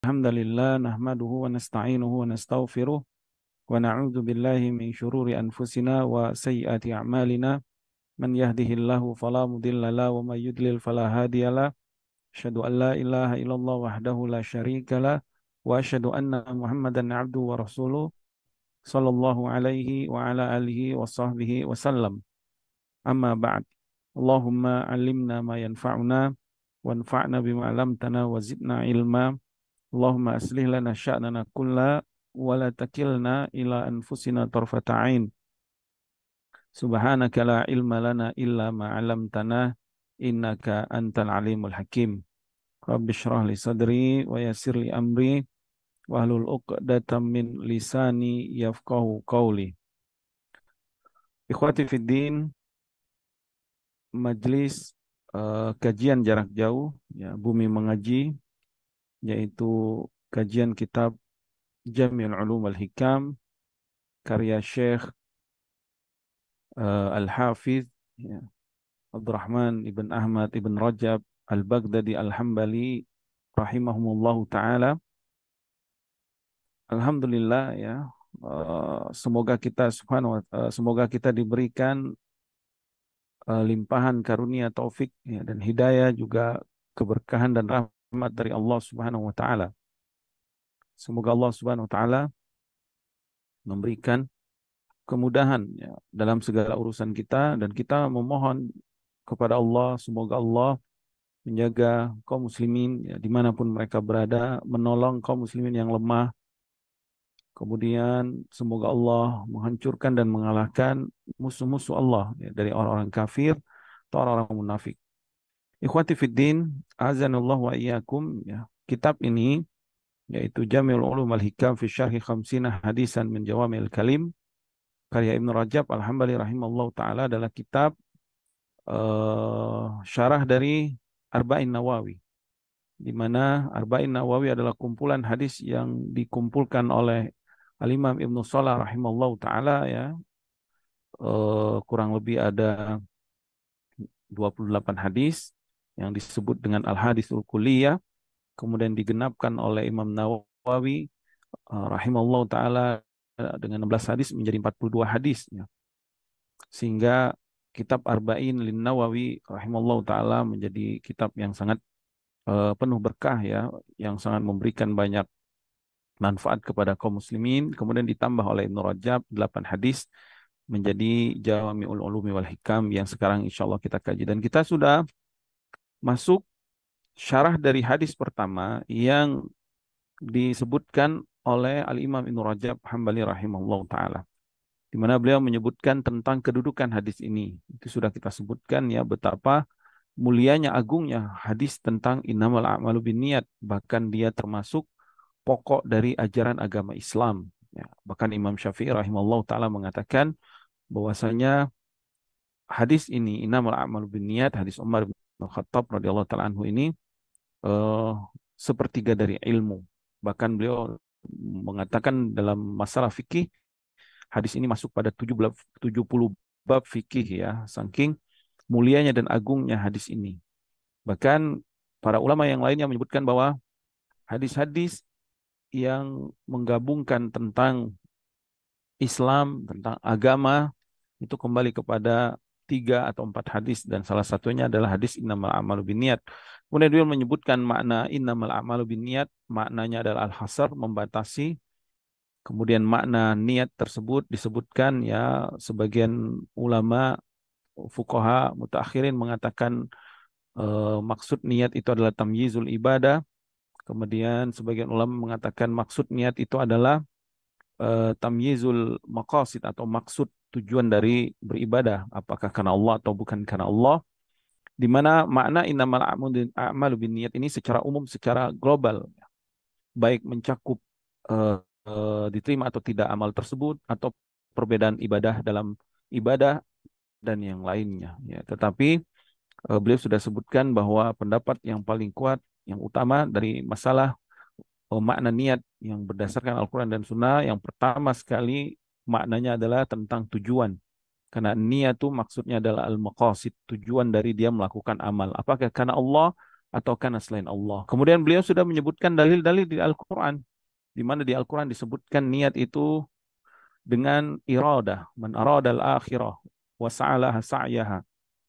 Alhamdulillah nahmaduhu wa nasta'inuhu wa nastaghfiruh wa na'udzu billahi min syururi anfusina wa sayyiati a'malina man yahdihillahu fala mudilla lahu wa may yudlil fala hadiyalah asyhadu an la ilaha illallah wahdahu la syarikalah wa asyhadu anna Muhammadan 'abduhu wa rasuluh sallallahu alaihi wa ala alihi wa sahbihi wa sallam. Amma ba'd. Allahumma 'allimna ma yanfa'una wanfa'na bima 'allamtana wa zidna ilma. Allahumma aslih lana sya'nana kulla wa la takilna ila anfusina tarfata ain. Subhanaka la ilma lana illa ma 'allamtana innaka antal alimul hakim. Rabbi shrah li sadri wa yassir li amri wahlul 'uqdatam min lisani yafqahu qawli. Ikhwati fid din, majlis kajian jarak jauh ya Bumi Mengaji, yaitu kajian kitab Jami'ul Ulum wal Hikam karya Syekh Al-Hafidh ya, Abdurrahman ibn Ahmad ibn Rajab Al-Baghdadi Al-Hambali rahimahumullahu taala. Alhamdulillah ya, semoga kita diberikan limpahan karunia taufik ya, dan hidayah, juga keberkahan dan rahmat dari Allah Subhanahu wa taala. Semoga Allah Subhanahu wa taala memberikan kemudahan ya, dalam segala urusan kita, dan kita memohon kepada Allah semoga Allah menjaga kaum muslimin ya, dimanapun mereka berada, menolong kaum muslimin yang lemah. Kemudian semoga Allah menghancurkan dan mengalahkan musuh-musuh Allah ya, dari orang-orang kafir atau orang-orang munafik. Ikhwati fiddin, azanallah wa iyyakum ya. Kitab ini yaitu Jami'ul Ulum wal Hikam fi Syarhi Khamsina Hadisan min Jawami'il Kalim karya Ibnu Rajab Al-Hambali rahimallahu taala adalah kitab syarah dari Arba'in Nawawi, di mana Arba'in Nawawi adalah kumpulan hadis yang dikumpulkan oleh Al-Imam Ibnu Shalah rahimallahu taala ya. Kurang lebih ada 28 hadis yang disebut dengan Al-Hadisul Kulliyah, kemudian digenapkan oleh Imam Nawawi rahimallahu taala dengan 16 hadis menjadi 42 hadis ya. Sehingga kitab Arba'in lin Nawawi rahimallahu taala menjadi kitab yang sangat penuh berkah ya, yang sangat memberikan banyak manfaat kepada kaum muslimin. Kemudian ditambah oleh Ibnu Rajab 8 hadis menjadi Jawami'ul Ulumi wal Hikam yang sekarang insya Allah kita kaji. Dan kita sudah masuk syarah dari hadis pertama yang disebutkan oleh Al-Imam Ibnu Rajab Hambali rahimahullah ta'ala, di mana beliau menyebutkan tentang kedudukan hadis ini. Itu sudah kita sebutkan ya, betapa mulianya, agungnya hadis tentang innamal a'malu binniyat. Bahkan dia termasuk pokok dari ajaran agama Islam ya. Bahkan Imam Syafi'i rahimahullah ta'ala mengatakan bahwasanya hadis ini, innamal a'malu binniyat, hadis Umar bin Khattab radhiyallahu ta'ala anhu ini sepertiga dari ilmu. Bahkan beliau mengatakan dalam masalah fikih, hadis ini masuk pada 70 bab fikih ya, saking mulianya dan agungnya hadis ini. Bahkan para ulama yang lainnya menyebutkan bahwa hadis-hadis yang menggabungkan tentang Islam, tentang agama, itu kembali kepada 3 atau 4 hadis, dan salah satunya adalah hadis innamal a'malu binniyat. Kemudian dia menyebutkan makna innamal a'malu binniyat, maknanya adalah al-hasr, membatasi. Kemudian makna niat tersebut disebutkan ya, sebagian ulama fuqaha mutaakhirin mengatakan maksud niat itu adalah tamyizul ibadah. Kemudian sebagian ulama mengatakan maksud niat itu adalah tamyizul maqasid, atau maksud tujuan dari beribadah, apakah karena Allah atau bukan karena Allah. Di mana makna innamal a'malu binniyat ini secara umum, secara global, baik mencakup diterima atau tidak amal tersebut, atau perbedaan ibadah dalam ibadah dan yang lainnya ya. Tetapi beliau sudah sebutkan bahwa pendapat yang paling kuat, yang utama dari masalah makna niat yang berdasarkan Al-Quran dan Sunnah, yang pertama sekali maknanya adalah tentang tujuan. Karena niat itu maksudnya adalah al-maqasid, tujuan dari dia melakukan amal. Apakah karena Allah atau karena selain Allah. Kemudian beliau sudah menyebutkan dalil-dalil di Al-Quran, di mana di Al-Quran disebutkan niat itu dengan iradah, man aradal akhirah wa sa'alaha sa'yaha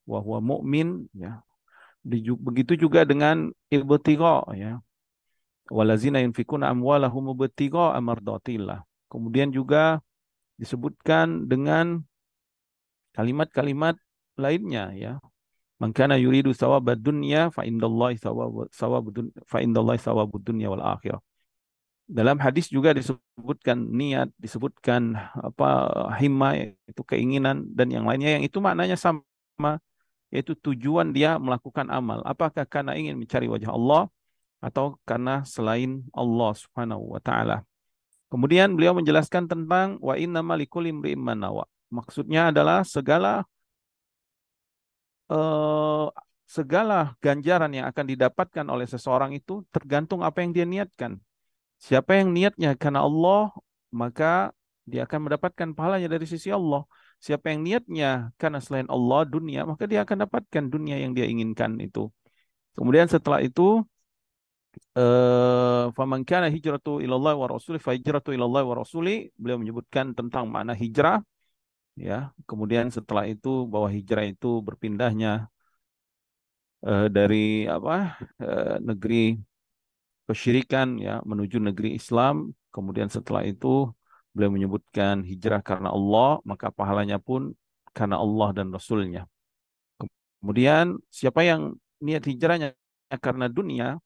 wa huwa mu'min, ya. Begitu juga dengan ibtigha, ya. Walazina yunfikuna amwalahum ibtigha mardatillah. Kemudian juga disebutkan dengan kalimat-kalimat lainnya, ya. Man kana yuridu thawabad dunya fa indallahi thawabud dunya wal akhirah. Dalam hadis juga disebutkan niat, disebutkan apa, himmah, itu keinginan dan yang lainnya yang itu maknanya sama, yaitu tujuan dia melakukan amal. Apakah karena ingin mencari wajah Allah atau karena selain Allah Subhanahu wa taala. Kemudian beliau menjelaskan tentang wa innamal likulli imri'in ma nawa. Maksudnya adalah eh, segala ganjaran yang akan didapatkan oleh seseorang itu tergantung apa yang dia niatkan. Siapa yang niatnya karena Allah, maka dia akan mendapatkan pahalanya dari sisi Allah. Siapa yang niatnya karena selain Allah, dunia, maka dia akan dapatkan dunia yang dia inginkan itu. Kemudian setelah itu, faman kana hijratu ilallah wa rasuli fa hijratu ilallah wa rasuli, beliau menyebutkan tentang makna hijrah, ya. Kemudian setelah itu bahwa hijrah itu berpindahnya dari apa, negeri kesyirikan, ya, menuju negeri Islam. Kemudian setelah itu beliau menyebutkan hijrah karena Allah, maka pahalanya pun karena Allah dan Rasulnya. Kemudian siapa yang niat hijrahnya karena dunia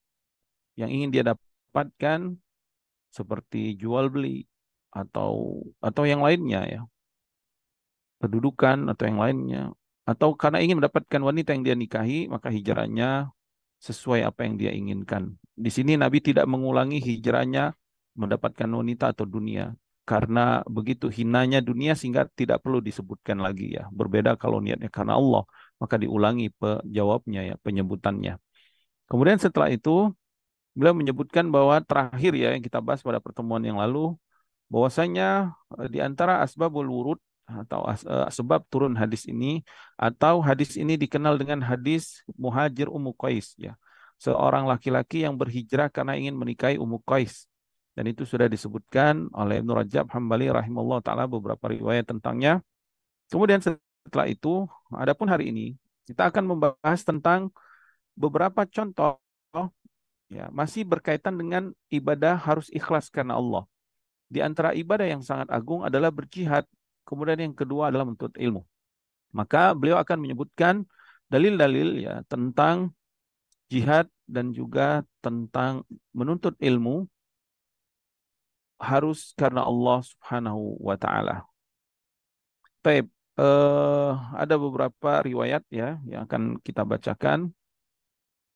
yang ingin dia dapatkan, seperti jual beli atau yang lainnya, ya, kedudukan atau yang lainnya, atau karena ingin mendapatkan wanita yang dia nikahi, maka hijrahnya sesuai apa yang dia inginkan. Di sini Nabi tidak mengulangi hijrahnya mendapatkan wanita atau dunia, karena begitu hinanya dunia sehingga tidak perlu disebutkan lagi, ya. Berbeda kalau niatnya karena Allah, maka diulangi jawabnya, ya, penyebutannya. Kemudian setelah itu beliau menyebutkan bahwa terakhir, ya, yang kita bahas pada pertemuan yang lalu, bahwasanya di antara asbabul wurud atau sebab turun hadis ini, atau hadis ini dikenal dengan hadis Muhajir Ummu Qais, ya. Seorang laki-laki yang berhijrah karena ingin menikahi Ummu Qais. Dan itu sudah disebutkan oleh Ibnu Rajab Hambali rahimahullah taala beberapa riwayat tentangnya. Kemudian setelah itu, adapun hari ini kita akan membahas tentang beberapa contoh, ya, masih berkaitan dengan ibadah harus ikhlas karena Allah. Di antara ibadah yang sangat agung adalah berjihad. Kemudian yang kedua adalah menuntut ilmu. Maka beliau akan menyebutkan dalil-dalil, ya, tentang jihad dan juga tentang menuntut ilmu harus karena Allah Subhanahu wa taala. Baik, ada beberapa riwayat, ya, yang akan kita bacakan.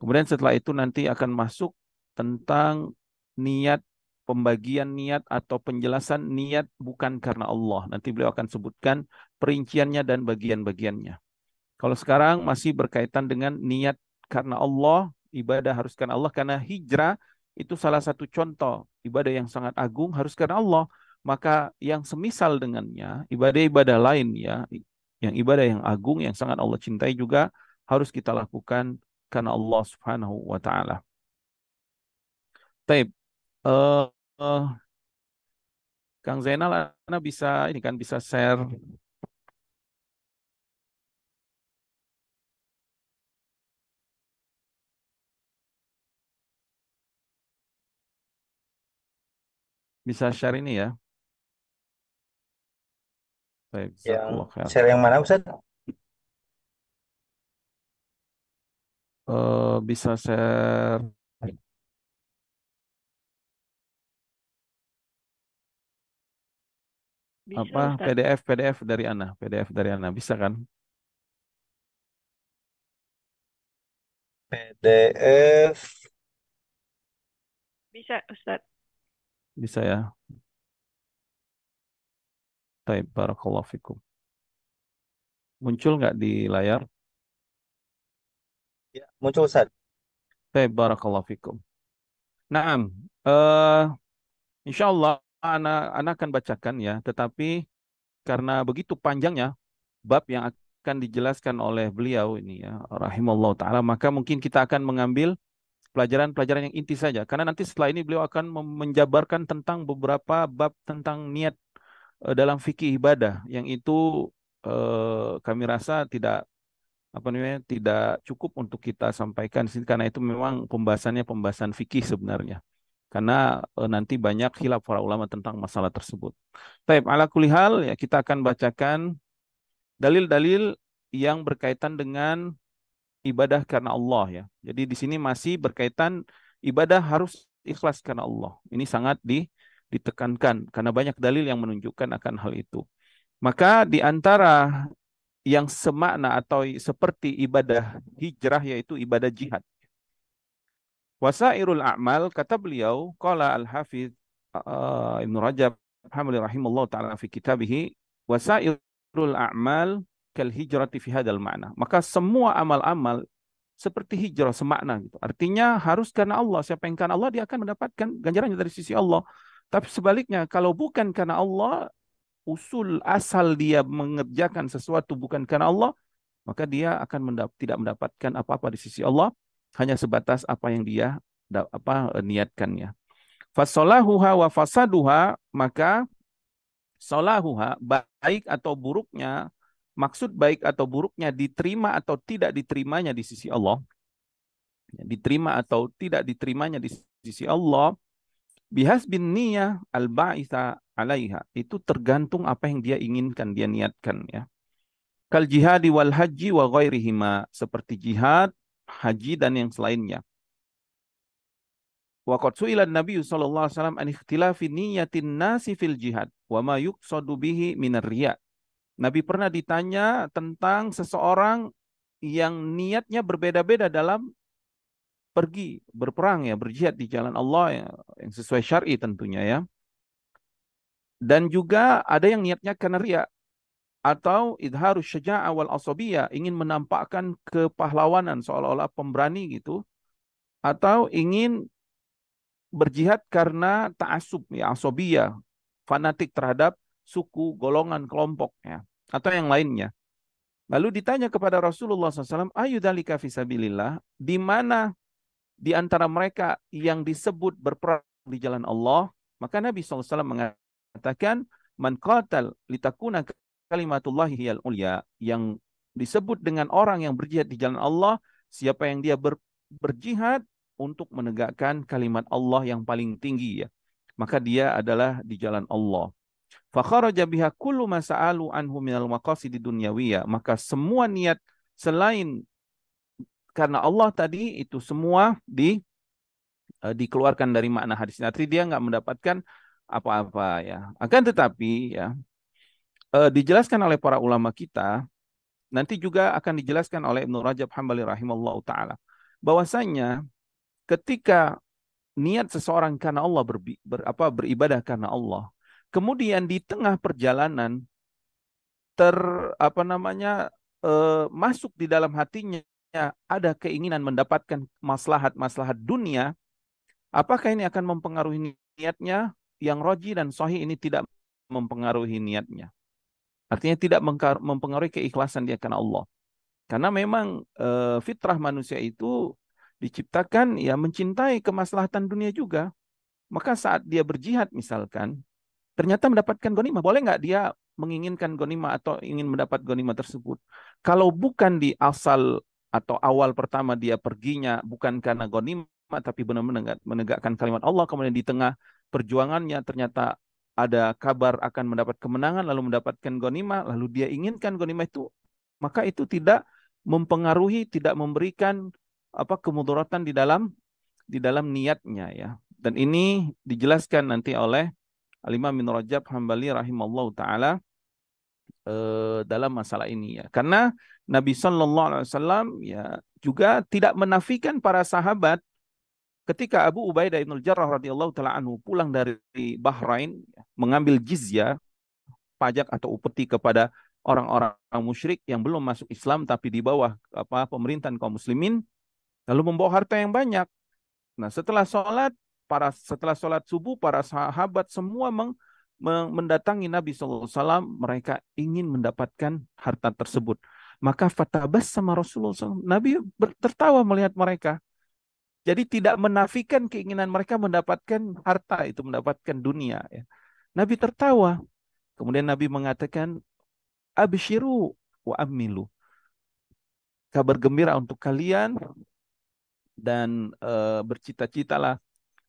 Kemudian setelah itu nanti akan masuk tentang niat, pembagian niat atau penjelasan niat bukan karena Allah. Nanti beliau akan sebutkan perinciannya dan bagian-bagiannya. Kalau sekarang masih berkaitan dengan niat karena Allah, ibadah harus karena Allah, karena hijrah itu salah satu contoh ibadah yang sangat agung harus karena Allah. Maka yang semisal dengannya, ibadah-ibadah lain, ya, yang ibadah yang agung yang sangat Allah cintai juga harus kita lakukan karena Allah Subhanahu wa taala. Taib. Eh, eh, Kang Zainal, Anda bisa ini kan bisa share, bisa share ini, ya. Taib, Yang jazakallah khair. share yang mana Ustaz? Bisa share Bisa apa, Ustadz, PDF dari Ana, PDF dari Ana, bisa kan? PDF. bisa Ustadz. Bisa, ya. Taib, barakallahu fikum. Muncul nggak di layar? Ya, muncul Ustaz. Taib, barakallahu fikum. Naam, eh insya Allah Ana akan bacakan, ya. Tetapi karena begitu panjangnya bab yang akan dijelaskan oleh beliau ini, ya, rahimallahu taala, maka mungkin kita akan mengambil pelajaran-pelajaran yang inti saja. Karena nanti setelah ini beliau akan menjabarkan tentang beberapa bab tentang niat dalam fikih ibadah, yang itu kami rasa tidak apa namanya tidak cukup untuk kita sampaikan di sini, karena itu memang pembahasannya pembahasan fikih sebenarnya. Karena nanti banyak khilaf para ulama tentang masalah tersebut. Taib, ala kulli hal ya, kita akan bacakan dalil-dalil yang berkaitan dengan ibadah karena Allah ya. Jadi di sini masih berkaitan ibadah harus ikhlas karena Allah. Ini sangat ditekankan karena banyak dalil yang menunjukkan akan hal itu. Maka di antara yang semakna atau seperti ibadah hijrah yaitu ibadah jihad. Wasairul a'mal, kata beliau, qala al-Hafidz Ibnu Rajab Hambali rahimahullah taala fi kitabih, wasairul a'mal kal hijrati fi hadzal ma'na. Maka semua amal-amal seperti hijrah semakna gitu. Artinya harus karena Allah. Siapa yang karena Allah dia akan mendapatkan ganjarannya dari sisi Allah. Tapi sebaliknya kalau bukan karena Allah, usul asal dia mengerjakan sesuatu bukan karena Allah, maka dia akan tidak mendapatkan apa-apa di sisi Allah, hanya sebatas apa yang dia niatkannya. Fasolahuha wa fasaduha, maka solahuha, baik atau buruknya, maksud baik atau buruknya diterima atau tidak diterimanya di sisi Allah, diterima atau tidak diterimanya di sisi Allah, bihas bin niyah al-ba'itha alaiha, itu tergantung apa yang dia inginkan, dia niatkan ya. Kal jihadi wal haji wa ghairihima, seperti jihad, haji dan yang selainnya. Wa qad su'ila Nabi sallallahu alaihi wasallam an ikhtilafi niyatin nasi fil jihad wa ma yuqsadu bihi minar riya. Nabi pernah ditanya tentang seseorang yang niatnya berbeda-beda dalam pergi berperang ya, berjihad di jalan Allah ya, yang sesuai syar'i tentunya ya. Dan juga ada yang niatnya karena riya atau idharus syaja'ah wal asabiyah, ingin menampakkan kepahlawanan seolah-olah pemberani gitu, atau ingin berjihad karena ta'assub ya, asabiyah, fanatik terhadap suku, golongan, kelompok ya, atau yang lainnya. Lalu ditanya kepada Rasulullah SAW, ayu dzalika fisabilillah, di mana di antara mereka yang disebut berperang di jalan Allah? Maka Nabi SAW mengatakan, man qatal litakuna kalimatullahi hiyal ulya, yang disebut dengan orang yang berjihad di jalan Allah, siapa yang dia berjihad untuk menegakkan kalimat Allah yang paling tinggi ya, maka dia adalah di jalan Allah. Fa kharaja biha kullu ma sa'alu anhu minal maqasid dunyawiyah, maka semua niat selain karena Allah tadi itu semua dikeluarkan dari makna hadis. Nanti dia nggak mendapatkan apa-apa ya. Akan tetapi ya, dijelaskan oleh para ulama kita, nanti juga akan dijelaskan oleh Ibnu Rajab Hambali rahimahullah taala, bahwasanya ketika niat seseorang karena Allah beribadah karena Allah, kemudian di tengah perjalanan ter apa namanya masuk di dalam hatinya ada keinginan mendapatkan maslahat dunia, apakah ini akan mempengaruhi niatnya? Yang roji dan sahih ini tidak mempengaruhi niatnya. Artinya tidak mempengaruhi keikhlasan dia karena Allah. Karena memang fitrah manusia itu diciptakan ya mencintai kemaslahatan dunia juga. Maka saat dia berjihad misalkan, ternyata mendapatkan ghanimah, boleh nggak dia menginginkan ghanimah atau ingin mendapat ghanimah tersebut? Kalau bukan di asal atau awal pertama dia perginya bukan karena ghanimah, tapi benar-benar menegakkan kalimat Allah, kemudian di tengah perjuangannya ternyata ada kabar akan mendapat kemenangan, lalu mendapatkan ghanimah, lalu dia inginkan ghanimah itu, maka itu tidak mempengaruhi, tidak memberikan kemudaratan di dalam niatnya ya. Dan ini dijelaskan nanti oleh Al-Imam Ibnu Rajab Hambali rahimallahu taala dalam masalah ini ya. Karena Nabi Shallallahu alaihi wasallam ya juga tidak menafikan para sahabat ketika Abu Ubaidah bin Jarrah radhiyallahu taala anhu pulang dari Bahrain mengambil jizyah, pajak atau upeti kepada orang-orang musyrik yang belum masuk Islam tapi di bawah pemerintahan kaum muslimin, lalu membawa harta yang banyak. Nah, setelah sholat subuh, para sahabat semua mendatangi Nabi SAW. Mereka ingin mendapatkan harta tersebut. Maka fatabas sama Rasulullah SAW. Nabi tertawa melihat mereka. Jadi tidak menafikan keinginan mereka mendapatkan harta itu, mendapatkan dunia. Ya. Nabi tertawa. Kemudian Nabi mengatakan, Abshiru wa amilu. Kabar gembira untuk kalian dan bercita-citalah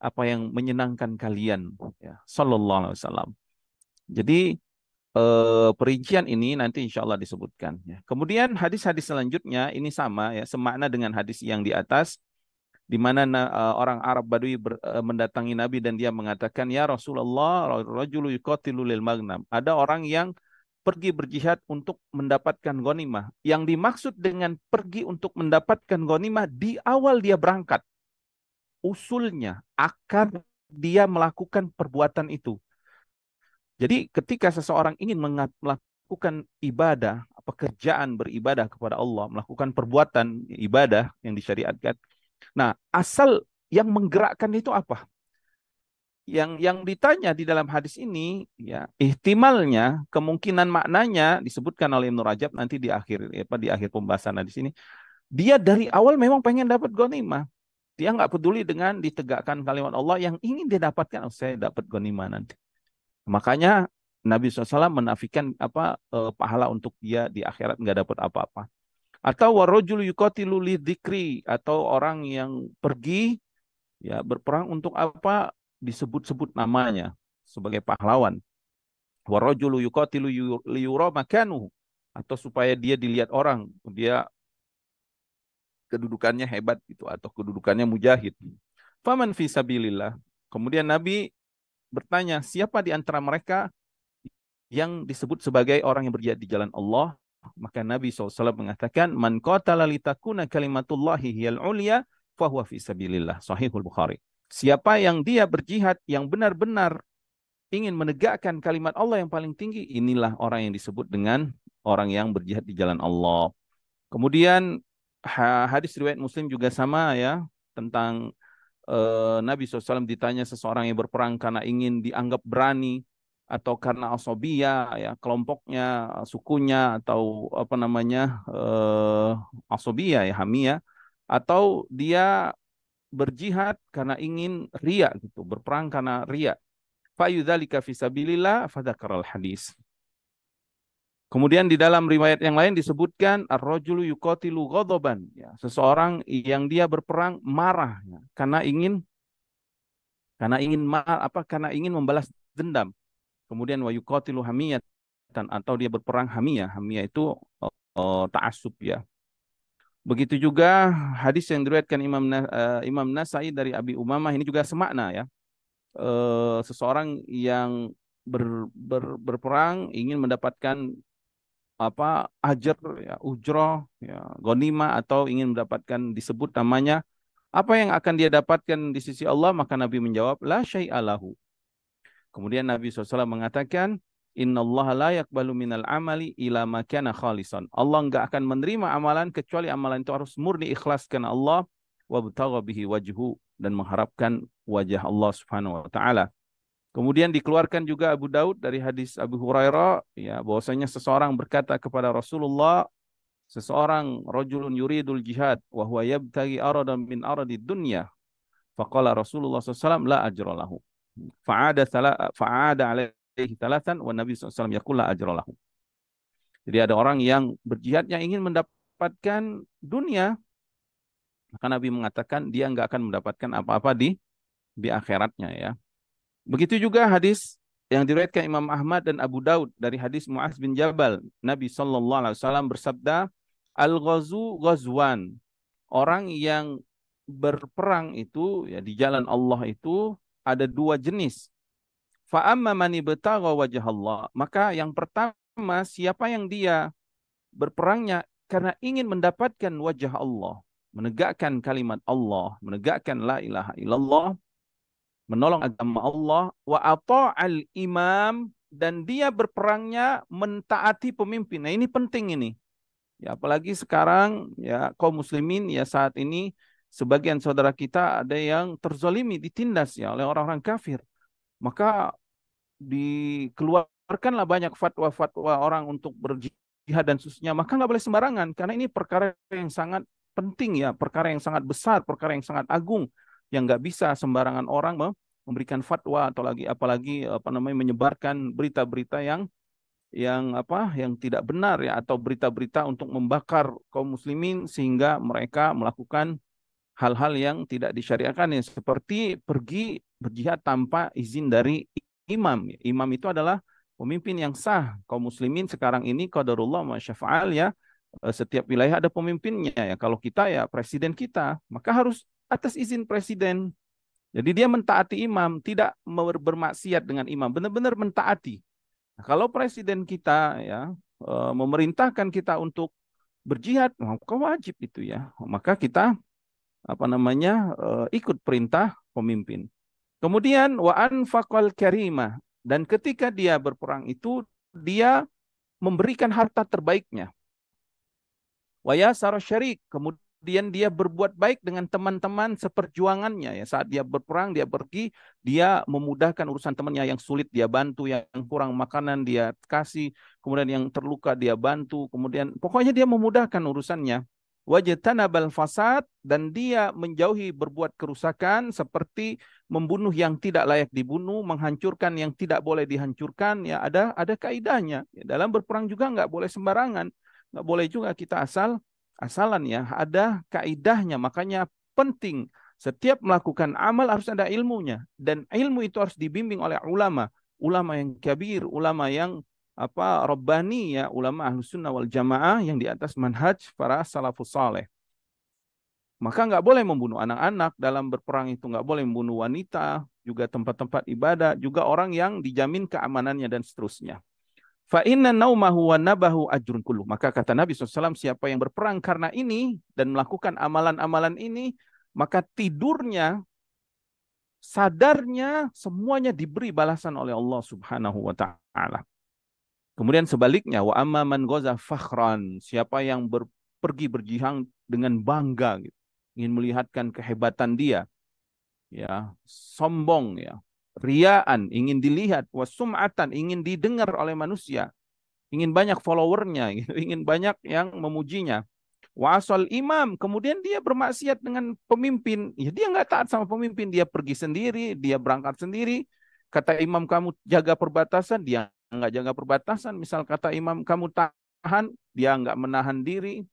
apa yang menyenangkan kalian. Ya. Sallallahu alaihi wasallam. Jadi perincian ini nanti insya Allah disebutkan. Ya. Kemudian hadis-hadis selanjutnya ini sama ya, semakna dengan hadis yang di atas, di mana orang Arab Badui mendatangi Nabi dan dia mengatakan, ya Rasulullah, rajulu yuqatilu lil maghnam. Ada orang yang pergi berjihad untuk mendapatkan ghanimah. Yang dimaksud dengan pergi untuk mendapatkan ghanimah di awal dia berangkat. Usulnya akan dia melakukan perbuatan itu. Jadi ketika seseorang ingin melakukan ibadah, pekerjaan beribadah kepada Allah, melakukan perbuatan ibadah yang disyariatkan. Nah, asal yang menggerakkan itu apa? Yang ditanya di dalam hadis ini, ya, ihtimalnya, kemungkinan maknanya disebutkan oleh Ibnu Rajab nanti di akhir di akhir pembahasan di sini. Dia dari awal memang pengen dapat ghanimah. Dia nggak peduli dengan ditegakkan kalimat Allah, yang ingin dia dapatkan, oh, saya dapat ghanimah nanti. Makanya Nabi SAW menafikan pahala untuk dia di akhirat nggak dapat apa-apa. Atau warajul yuqatilu lidzikri, atau orang yang pergi ya berperang untuk apa, disebut-sebut namanya sebagai pahlawan. Warajulu yuqatilu liyura makanuhu, atau supaya dia dilihat orang, dia kedudukannya hebat gitu atau kedudukannya mujahid. Faman fi sabilillah. Kemudian Nabi bertanya, siapa di antara mereka yang disebut sebagai orang yang berjihad di jalan Allah? Maka Nabi SAW mengatakan, man qatala litakuna kalimatullahi hiyal ulya fahuwa fi sabilillah. Sahihul Bukhari. Siapa yang dia berjihad yang benar-benar ingin menegakkan kalimat Allah yang paling tinggi, inilah orang yang disebut dengan orang yang berjihad di jalan Allah. Kemudian hadis riwayat Muslim juga sama ya, tentang Nabi SAW ditanya seseorang yang berperang karena ingin dianggap berani, atau karena asobia ya, kelompoknya, sukunya, atau apa namanya, asobia ya, hamia, atau dia berjihad karena ingin ria gitu, berperang karena ria. Fa yudzalika fi sabilillah fadzakaral hadis. Kemudian di dalam riwayat yang lain disebutkan ar-rajulu yuqatilu ghadaban, ya, seseorang yang dia berperang marah ya, karena ingin membalas dendam. Kemudian wa yuqatilu hamiyatan, atau dia berperang hamiyah. Hamiyah itu ta'assub ya. Begitu juga hadis yang diriwayatkan Imam Nasai dari Abi Umamah, ini juga semakna ya. Seseorang yang berperang ingin mendapatkan ajar ya, ujroh ya, ghanimah, atau ingin mendapatkan disebut namanya apa yang akan dia dapatkan di sisi Allah, maka Nabi menjawab la syai'alahu. Kemudian Nabi SAW mengatakan, innallaha la yaqbalu minal amali ila ma kana khalisan. Allah enggak akan menerima amalan kecuali amalan itu harus murni ikhlas karena Allah, wa btagha bihi wajhu, dan mengharapkan wajah Allah Subhanahu wa taala. Kemudian dikeluarkan juga Abu Daud dari hadis Abu Hurairah ya, bahwasanya seseorang berkata kepada Rasulullah, seseorang rajulun yuridul jihad wa huwa yabtaghi aradan min aradid dunya. Faqala Rasulullah SAW la ajra lahu. Fa'ada alaihi thalathan wa Nabi SAW yaqul la ajra lahu. Jadi ada orang yang berjihad yang ingin mendapatkan dunia, maka Nabi mengatakan dia enggak akan mendapatkan apa-apa di akhiratnya ya. Begitu juga hadis yang diriwayatkan Imam Ahmad dan Abu Daud dari hadis Mu'adz bin Jabal. Nabi SAW bersabda, al-ghazu ghazwan. Orang yang berperang itu ya di jalan Allah itu ada dua jenis. Fa'amma man ibtagha wajah Allah. Maka yang pertama, siapa yang dia berperangnya karena ingin mendapatkan wajah Allah, menegakkan kalimat Allah, menegakkan la ilaha illallah, menolong agama Allah, wa ata'al imam, dan dia berperangnya mentaati pemimpin. Nah, ini penting ini. Ya, apalagi sekarang ya kaum muslimin ya saat ini sebagian saudara kita ada yang terzolimi, ditindas ya oleh orang-orang kafir. Maka dikeluarkanlah banyak fatwa-fatwa orang untuk berjihad dan seterusnya. Maka nggak boleh sembarangan karena ini perkara yang sangat penting ya, perkara yang sangat besar, perkara yang sangat agung, yang nggak bisa sembarangan orang memberikan fatwa atau apalagi menyebarkan berita-berita yang tidak benar ya, atau berita-berita untuk membakar kaum muslimin sehingga mereka melakukan hal-hal yang tidak disyariatkan ya, seperti pergi berjihad tanpa izin dari imam. Imam itu adalah pemimpin yang sah. Kaum muslimin sekarang ini qadarullah ma syafa'al ya, setiap wilayah ada pemimpinnya ya. Kalau kita ya presiden kita, maka harus atas izin presiden. Jadi dia mentaati imam, tidak bermaksiat dengan imam, benar-benar mentaati. Nah, kalau presiden kita ya memerintahkan kita untuk berjihad, maka wajib itu ya. Maka kita ikut perintah pemimpin. Kemudian wa anfaqal karimah, dan ketika dia berperang itu dia memberikan harta terbaiknya. Wa yasara syarik, kemudian dia berbuat baik dengan teman-teman seperjuangannya ya. Saat dia berperang, dia pergi, dia memudahkan urusan temannya yang sulit, dia bantu, yang kurang makanan dia kasih, kemudian yang terluka dia bantu, kemudian pokoknya dia memudahkan urusannya. Wajtanabal fasad, dan dia menjauhi berbuat kerusakan seperti membunuh yang tidak layak dibunuh, menghancurkan yang tidak boleh dihancurkan ya, ada kaidahnya. Ya, dalam berperang juga nggak boleh sembarangan. Nggak boleh juga kita asalan ya, ada kaidahnya. Makanya penting setiap melakukan amal harus ada ilmunya, dan ilmu itu harus dibimbing oleh ulama yang kabir, ulama yang Rabbani ya, ulama Ahlus Sunnah wal Jamaah yang di atas manhaj para salafus saleh. Maka nggak boleh membunuh anak-anak dalam berperang itu, nggak boleh membunuh wanita, juga tempat-tempat ibadah, juga orang yang dijamin keamanannya dan seterusnya. Fa inna naumahu wa nabahu ajrun kullu. Maka kata Nabi SAW, siapa yang berperang karena ini dan melakukan amalan-amalan ini, maka tidurnya, sadarnya, semuanya diberi balasan oleh Allah Subhanahu wa taala. Kemudian sebaliknya, wa amma man ghaza fakhran, siapa yang pergi berjihad dengan bangga gitu, ingin melihatkan kehebatan dia, ya, sombong ya, riaan, ingin dilihat, wasum'atan, ingin didengar oleh manusia, ingin banyak followernya, gitu, ingin banyak yang memujinya. Wasal imam, kemudian dia bermaksiat dengan pemimpin, ya dia nggak taat sama pemimpin, dia pergi sendiri, dia berangkat sendiri. Kata imam kamu jaga perbatasan, dia nggak jaga perbatasan. Misal kata imam kamu tahan, dia nggak menahan diri.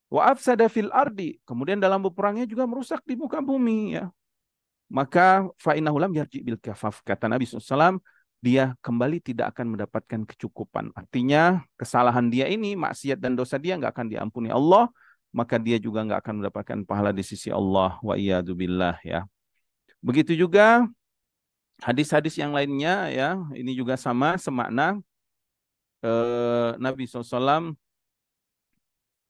Wa afsada fil ardi, kemudian dalam berperangnya juga merusak di muka bumi ya. Maka fa'innahu lam yarji bil kafaf, kata Nabi SAW, dia kembali tidak akan mendapatkan kecukupan. Artinya kesalahan dia ini, maksiat dan dosa dia nggak akan diampuni Allah, maka dia juga nggak akan mendapatkan pahala di sisi Allah. Wa iyadzubillah ya. Begitu juga hadis-hadis yang lainnya ya, ini juga sama semakna. Nabi SAW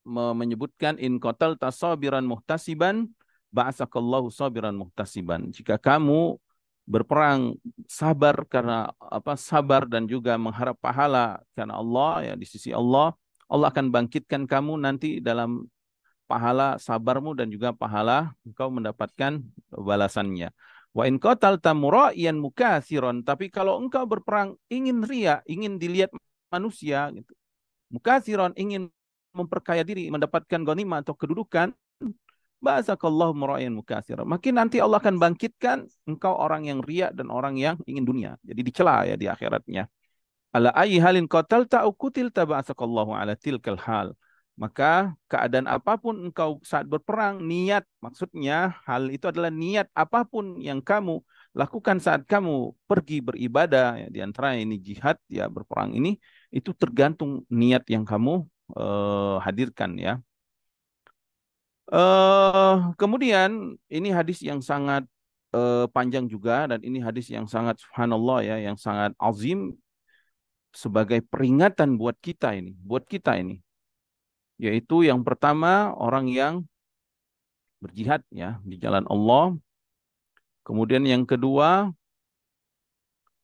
menyebutkan in qatal tasabiran muhtasiban ba'asakallahu sabiran muhtasiban. Jika kamu berperang sabar karena sabar dan juga mengharap pahala karena Allah ya, di sisi Allah, Allah akan bangkitkan kamu nanti dalam pahala sabarmu dan juga pahala engkau mendapatkan balasannya. Wa in qatalta mura'iyan mukathiran, tapi kalau engkau berperang ingin ria, ingin dilihat manusia gitu. Mukathiran, ingin memperkaya diri, mendapatkan ghanimah atau kedudukan, bazakallahu mura'iyan mukatsiran. Makin nanti Allah akan bangkitkan engkau orang yang riya dan orang yang ingin dunia. Jadi dicela ya di akhiratnya. Ala ayyi halin qatalta au qutilta ba'atsakallahu ala tilkal hal. Maka keadaan apapun engkau saat berperang, niat, maksudnya hal itu adalah niat apapun yang kamu lakukan saat kamu pergi beribadah, ya, di antara ini jihad, ya berperang ini, itu tergantung niat yang kamu hadirkan ya. Kemudian ini hadis yang sangat panjang juga, dan ini hadis yang sangat subhanallah ya, yang sangat azim sebagai peringatan buat kita ini, yaitu yang pertama orang yang berjihad ya di jalan Allah, kemudian yang kedua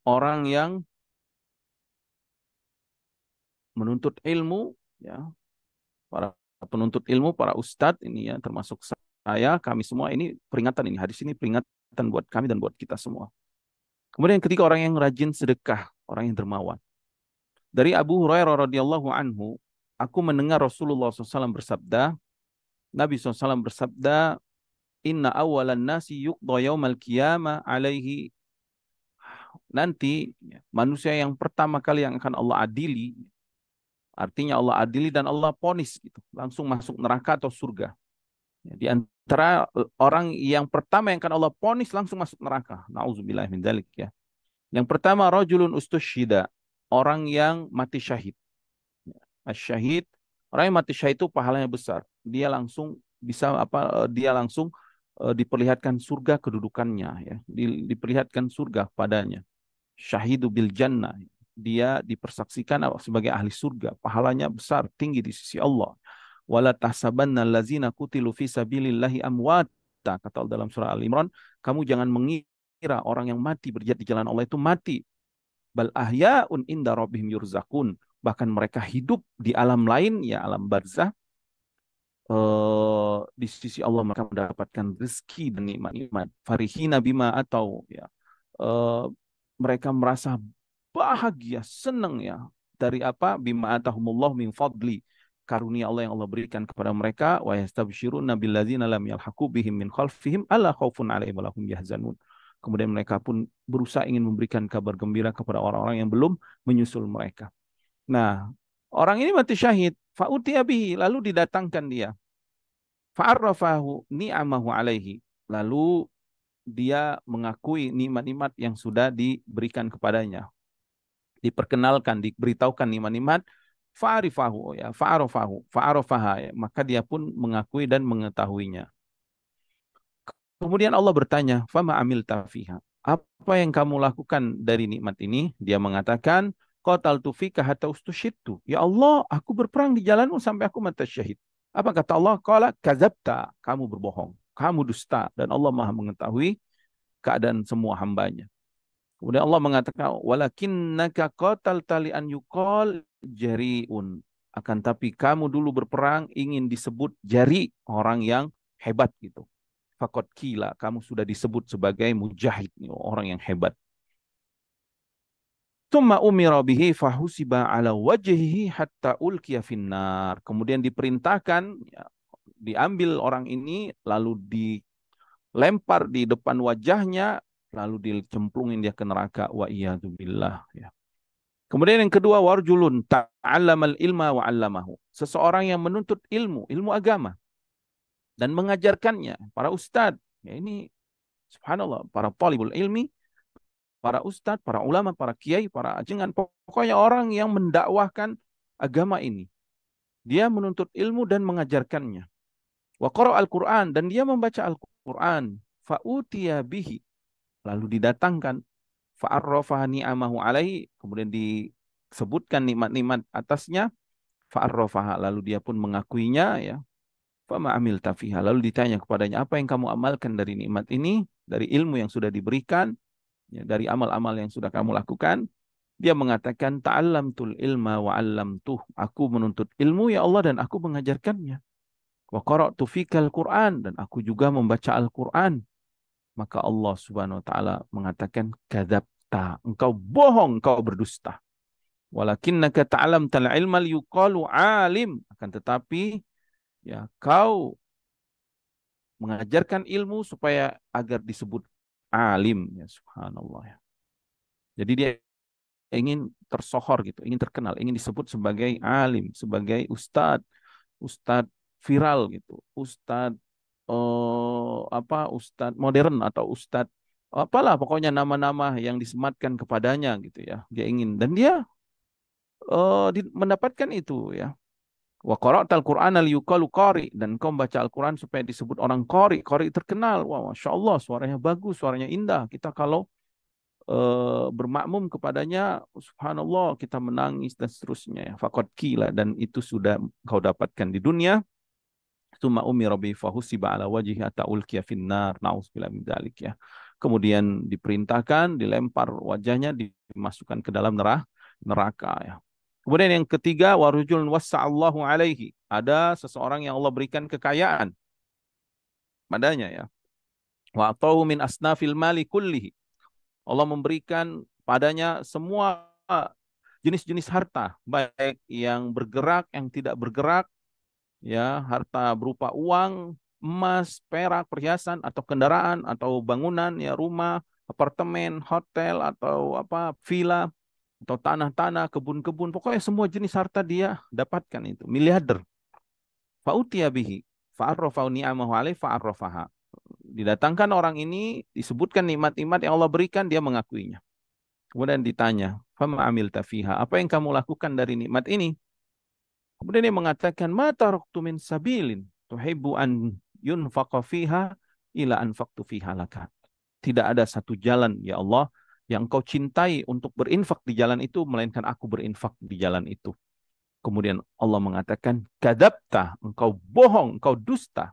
orang yang menuntut ilmu ya, para penuntut ilmu, para ustadz ini ya, termasuk saya, kami semua, ini peringatan, ini hadis ini peringatan buat kami dan buat kita semua. Kemudian yang ketiga orang yang rajin sedekah, orang yang dermawan. Dari Abu Hurairah radhiyallahu anhu, aku mendengar Rasulullah SAW bersabda, Nabi SAW bersabda, Inna awalan nasi yuqda yaumal qiyamah alaihi. Nanti manusia yang pertama kali yang akan Allah adili, artinya Allah adili dan Allah ponis gitu, langsung masuk neraka atau surga. Ya, di antara orang yang pertama yang akan Allah ponis langsung masuk neraka. Nauzubillah min dzalik ya. Yang pertama rajulun ustusyhida, orang yang mati syahid. Syahid, orang yang mati syahid itu pahalanya besar. Dia langsung bisa dia langsung diperlihatkan surga kedudukannya ya. Diperlihatkan surga padanya. Syahidu bil jannah. Dia dipersaksikan sebagai ahli surga. Pahalanya besar, tinggi di sisi Allah. Wala tahsabanna allazina qutilu fi sabilillahi amwata. Kata Allah dalam surah Al-Imran, kamu jangan mengira orang yang mati berjihad di jalan Allah itu mati. Bal ahya'un inda rabbihim yurzaqun. Bahkan mereka hidup di alam lain, ya alam barzah, di sisi Allah mereka mendapatkan rezeki dan nikmat-nikmat. Farihina bima atau ya eh, mereka merasa bahagia, senang ya dari apa bima atahumullah min fadli, karunia Allah yang Allah berikan kepada mereka. Wa yastabsyiruna billadzina lam yalhaqu bihim min khalfihim alla khaufun alaihim wa lahum yahzanun. Kemudian mereka pun berusaha ingin memberikan kabar gembira kepada orang-orang yang belum menyusul mereka. Nah, orang ini mati syahid, fa'utiya bihi, lalu didatangkan dia. Fa'arrafahu ni'amahu alaihi. Lalu dia mengakui nikmat-nikmat yang sudah diberikan kepadanya. Diperkenalkan, diberitahukan nikmat-nikmat, fa'arifahu ya, fa'arafaha ya, maka dia pun mengakui dan mengetahuinya. Kemudian Allah bertanya, "Fama amilta fiha?" Apa yang kamu lakukan dari nikmat ini? Dia mengatakan, qataltu fika hatta ustusyidtu. Ya Allah, aku berperang di jalanmu sampai aku mati syahid. Apa kata Allah? Qala kadzabta, kamu berbohong, kamu dusta, dan Allah Maha mengetahui keadaan semua hambanya. Kemudian Allah mengatakan, walakinnaka qatalta li an yuqal jari'un. Akan tapi kamu dulu berperang ingin disebut jari, orang yang hebat gitu. Fakot kila, kamu sudah disebut sebagai mujahid, orang yang hebat. Tsumma umira bihi fahusiba ala wajhihi hatta ulqiya finnar. Kemudian diperintahkan, ya, diambil orang ini, lalu dilempar di depan wajahnya, lalu dicemplungin dia ke neraka. Wa iyadzubillah. Ya. Kemudian yang kedua, warjulun ta'allamal ilma wa 'allamahu. Seseorang yang menuntut ilmu, ilmu agama, dan mengajarkannya. Para ustadz, ya ini subhanallah, para talibul ilmi, para ustadz, para ulama, para kiai, para ajengan, pokoknya orang yang mendakwahkan agama ini. Dia menuntut ilmu dan mengajarkannya. Wa qara al-Quran, dan dia membaca Al-Quran. Fa'utiya bihi, lalu didatangkan. Fa'arrafa ni'amahu alaihi, kemudian disebutkan nikmat-nikmat atasnya. Fa'arrafaha, lalu dia pun mengakuinya ya. Fama amil tafiha, lalu ditanya kepadanya, apa yang kamu amalkan dari nikmat ini, dari ilmu yang sudah diberikan, ya, dari amal-amal yang sudah kamu lakukan. Dia mengatakan, ta'allamtul ilma wa 'allamtuh. Aku menuntut ilmu ya Allah dan aku mengajarkannya. Wa qara'tu fikal Qur'an, dan aku juga membaca Al-Qur'an. Maka Allah Subhanahu wa taala mengatakan, kadzabta, engkau bohong, engkau berdusta. Walakinnaka ta'allamtal ilma yuqalu 'alim, akan tetapi ya kau mengajarkan ilmu supaya agar disebut alim, ya subhanallah ya. Jadi dia ingin tersohor gitu, ingin terkenal, ingin disebut sebagai alim, sebagai ustadz, ustadz viral gitu, ustadz ustadz modern atau ustadz apalah pokoknya nama-nama yang disematkan kepadanya gitu ya. Dia ingin dan dia mendapatkan itu ya. Wa qara'tal Qur'ana liyuqalu qari, dan kau membaca Al-Quran supaya disebut orang qari, qari terkenal. Wah, Masya Allah, suaranya bagus, suaranya indah. Kita kalau bermakmum kepadanya, subhanallah, kita menangis dan seterusnya ya. Faqad qila, dan itu sudah kau dapatkan di dunia. Tsumma umira bi fahusiba ala wajhihi hatta ulqiya finnar. Nauzubillah min dzalik ya. Kemudian diperintahkan, dilempar wajahnya, dimasukkan ke dalam neraka ya. Kemudian yang ketiga, warujulun wassa'allahu alaihi. Ada seseorang yang Allah berikan kekayaan padanya ya. Wa atahu min asnafil mali kullihi. Allah memberikan padanya semua jenis-jenis harta, baik yang bergerak, yang tidak bergerak, ya, harta berupa uang, emas, perak, perhiasan atau kendaraan atau bangunan, ya, rumah, apartemen, hotel atau apa, villa atau tanah-tanah, kebun-kebun, pokoknya semua jenis harta dia dapatkan itu, miliarder. Fa'utiya bihi, fa'arrafau ni'amahu alaih fa'arrafaha. Didatangkan orang ini, disebutkan nikmat-nikmat yang Allah berikan, dia mengakuinya. Kemudian ditanya, fama amilta fiha, apa yang kamu lakukan dari nikmat ini? Kemudian dia mengatakan, ma taraktu min sabilin tuhibbu an yunfaqa fiha ila anfaqtu fiha laka. Tidak ada satu jalan, ya Allah, yang kau cintai untuk berinfak di jalan itu, melainkan aku berinfak di jalan itu. Kemudian Allah mengatakan, kadzabta, engkau bohong, engkau dusta.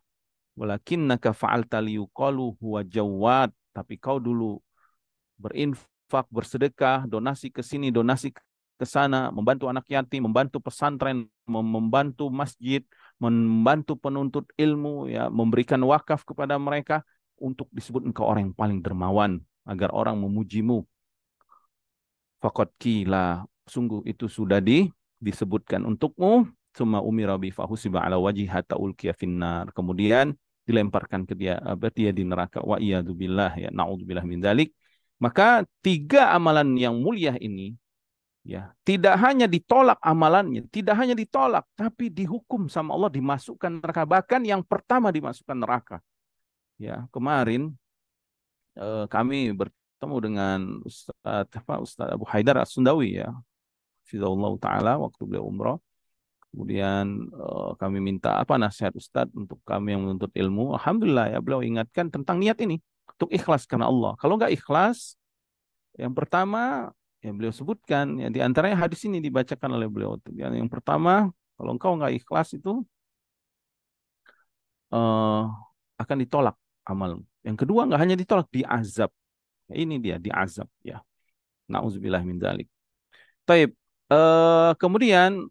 Walakinnaka fa'alta liyuqalu huwa jawad. Tapi kau dulu berinfak, bersedekah, donasi ke sini, donasi ke sana, membantu anak yatim, membantu pesantren, membantu masjid, membantu penuntut ilmu, ya, memberikan wakaf kepada mereka untuk disebut engkau orang yang paling dermawan, agar orang memujimu. Faqad kila, sungguh itu sudah disebutkan untukmu. Summa umira bi fahusiba ala wajhi hatta ulqiya finnar. Kemudian dilemparkan ke dia, dia di neraka. Wa iyadzubillah, ya, naudzubillah min dzalik. Maka tiga amalan yang mulia ini, ya, tidak hanya ditolak amalannya, tidak hanya ditolak, tapi dihukum sama Allah, dimasukkan neraka. Bahkan yang pertama dimasukkan neraka. Ya, kemarin kami bertemu dengan Ustaz Abu Haidar As-Sundawi, ya, Fizahullah Ta'ala, waktu beliau umroh. Kemudian kami minta apa nasihat Ustadz untuk kami yang menuntut ilmu. Alhamdulillah, ya, beliau ingatkan tentang niat ini. Untuk ikhlas karena Allah. Kalau nggak ikhlas, yang pertama, yang beliau sebutkan, ya, di antaranya hadis ini dibacakan oleh beliau. Yang pertama, kalau engkau nggak ikhlas itu eh, akan ditolak amal. Yang kedua, nggak hanya ditolak, diazab. Ya, ini dia, diazab. Ya. Nauzubillah min dzalik. Taib. Kemudian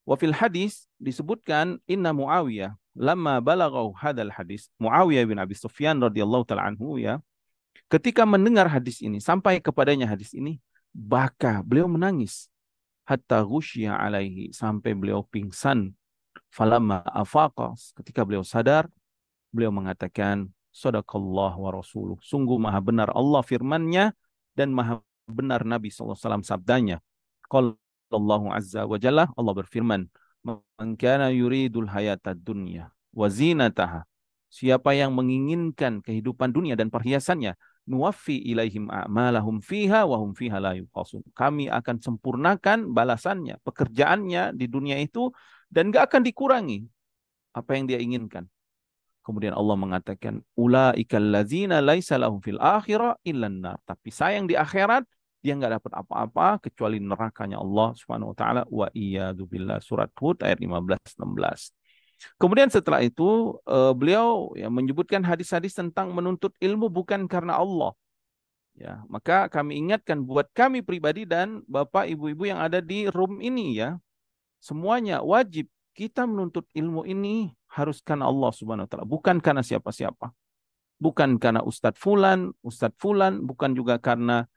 wafil hadis disebutkan inna Muawiyah lama balagau hadal hadis, Muawiyah bin Abi Sufyan radhiyallahu taala anhu, ya, ketika mendengar hadis ini, sampai kepadanya hadis ini, baka, beliau menangis, hatta ghusya alaihi, sampai beliau pingsan. Falamma afaqa, ketika beliau sadar, beliau mengatakan, sadaqallah wa rasuluh, sungguh maha benar Allah firman-Nya dan maha benar Nabi SAW sabdanya. Qala Allahu azza wa jalla, Allah berfirman, man kana yuridul hayatad dunya wa zinataha, siapa yang menginginkan kehidupan dunia dan perhiasannya, nuwaffi ilaihim a'malahum fiha wa hum fiha la yuqasun, kami akan sempurnakan balasannya, pekerjaannya di dunia itu, dan gak akan dikurangi apa yang dia inginkan. Kemudian Allah mengatakan, ulaikal ladzina laisa lahum fil akhirah illan nar. Tapi sayang di akhirat dia nggak dapat apa-apa kecuali nerakanya Allah Subhanahu wa taala. Wa iyadzubillah, surat Hud ayat 15-16. Kemudian setelah itu beliau, ya, menyebutkan hadis-hadis tentang menuntut ilmu bukan karena Allah. Ya, maka kami ingatkan buat kami pribadi dan Bapak Ibu-ibu yang ada di room ini, ya, semuanya wajib kita menuntut ilmu ini harus karena Allah Subhanahu wa taala, bukan karena siapa-siapa. Bukan karena Ustadz Fulan, bukan juga karena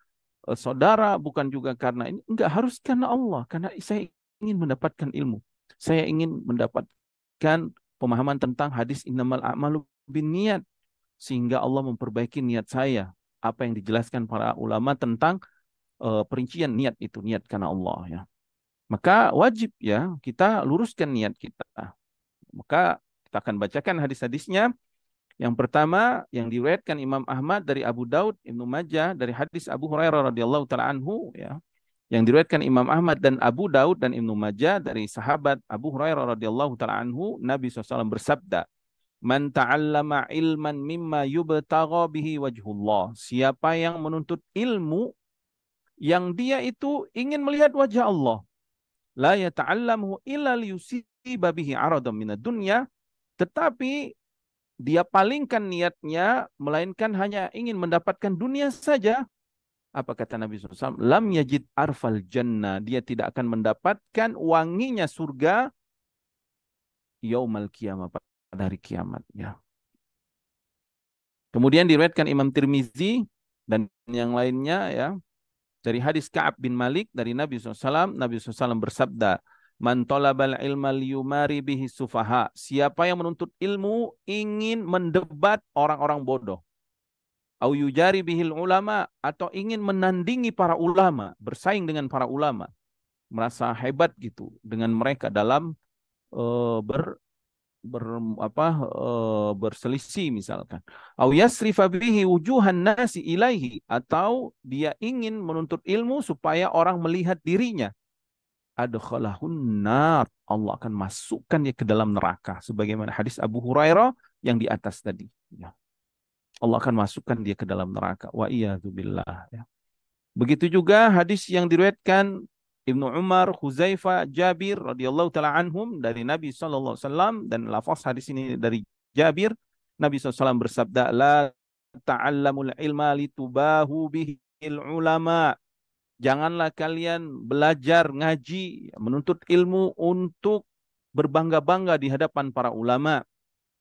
saudara, bukan juga karena ini. Enggak, harus karena Allah. Karena saya ingin mendapatkan ilmu. Saya ingin mendapatkan pemahaman tentang hadis innamal a'malu binniyat, sehingga Allah memperbaiki niat saya. Apa yang dijelaskan para ulama tentang perincian niat itu, niat karena Allah, ya. Maka wajib, ya, kita luruskan niat kita. Maka kita akan bacakan hadis-hadisnya. Yang pertama yang diriwayatkan Imam Ahmad dari Abu Daud, Ibnu Majah dari hadis Abu Hurairah radhiyallahu taala anhu, ya. Yang diriwayatkan Imam Ahmad dan Abu Daud dan Ibnu Majah dari sahabat Abu Hurairah radhiyallahu taala anhu, Nabi SAW bersabda, "Man ta'allama ilman mimma yubtagha bihi wajhullah." Siapa yang menuntut ilmu yang dia itu ingin melihat wajah Allah, la yata'allamu illa liyusiba bihi aradan minad dunya, tetapi dia palingkan niatnya melainkan hanya ingin mendapatkan dunia saja. Apa kata Nabi SAW? Lam yajid arfal jannah. Dia tidak akan mendapatkan wanginya surga yaumal qiyamah, pada hari kiamat, ya. Kemudian diriwayatkan Imam Tirmizi dan yang lainnya, ya, dari hadis Ka'ab bin Malik dari Nabi SAW. Nabi SAW bersabda, Man talabal ilma liyumari bihi sufaha. Siapa yang menuntut ilmu ingin mendebat orang-orang bodoh. Au yujari bihil ulama, atau ingin menandingi para ulama, bersaing dengan para ulama, merasa hebat gitu dengan mereka dalam eh, ber, ber berselisih misalkan. Au yasrifa bihi wujuhan nasi ilaihi, atau dia ingin menuntut ilmu supaya orang melihat dirinya. Adkhalahun nar, Allah akan masukkan dia ke dalam neraka sebagaimana hadis Abu Hurairah yang di atas tadi, ya. Allah akan masukkan dia ke dalam neraka. Wa iyadzubillah, ya. Begitu juga hadis yang diriwayatkan Ibnu Umar, Huzaifah, Jabir radhiyallahu taala anhum dari Nabi sallallahu alaihi wasallam, dan lafaz hadis ini dari Jabir. Nabi SAW bersabda, la ta'allamul ilma litubahu bihil ulama. Janganlah kalian belajar ngaji, menuntut ilmu untuk berbangga-bangga di hadapan para ulama.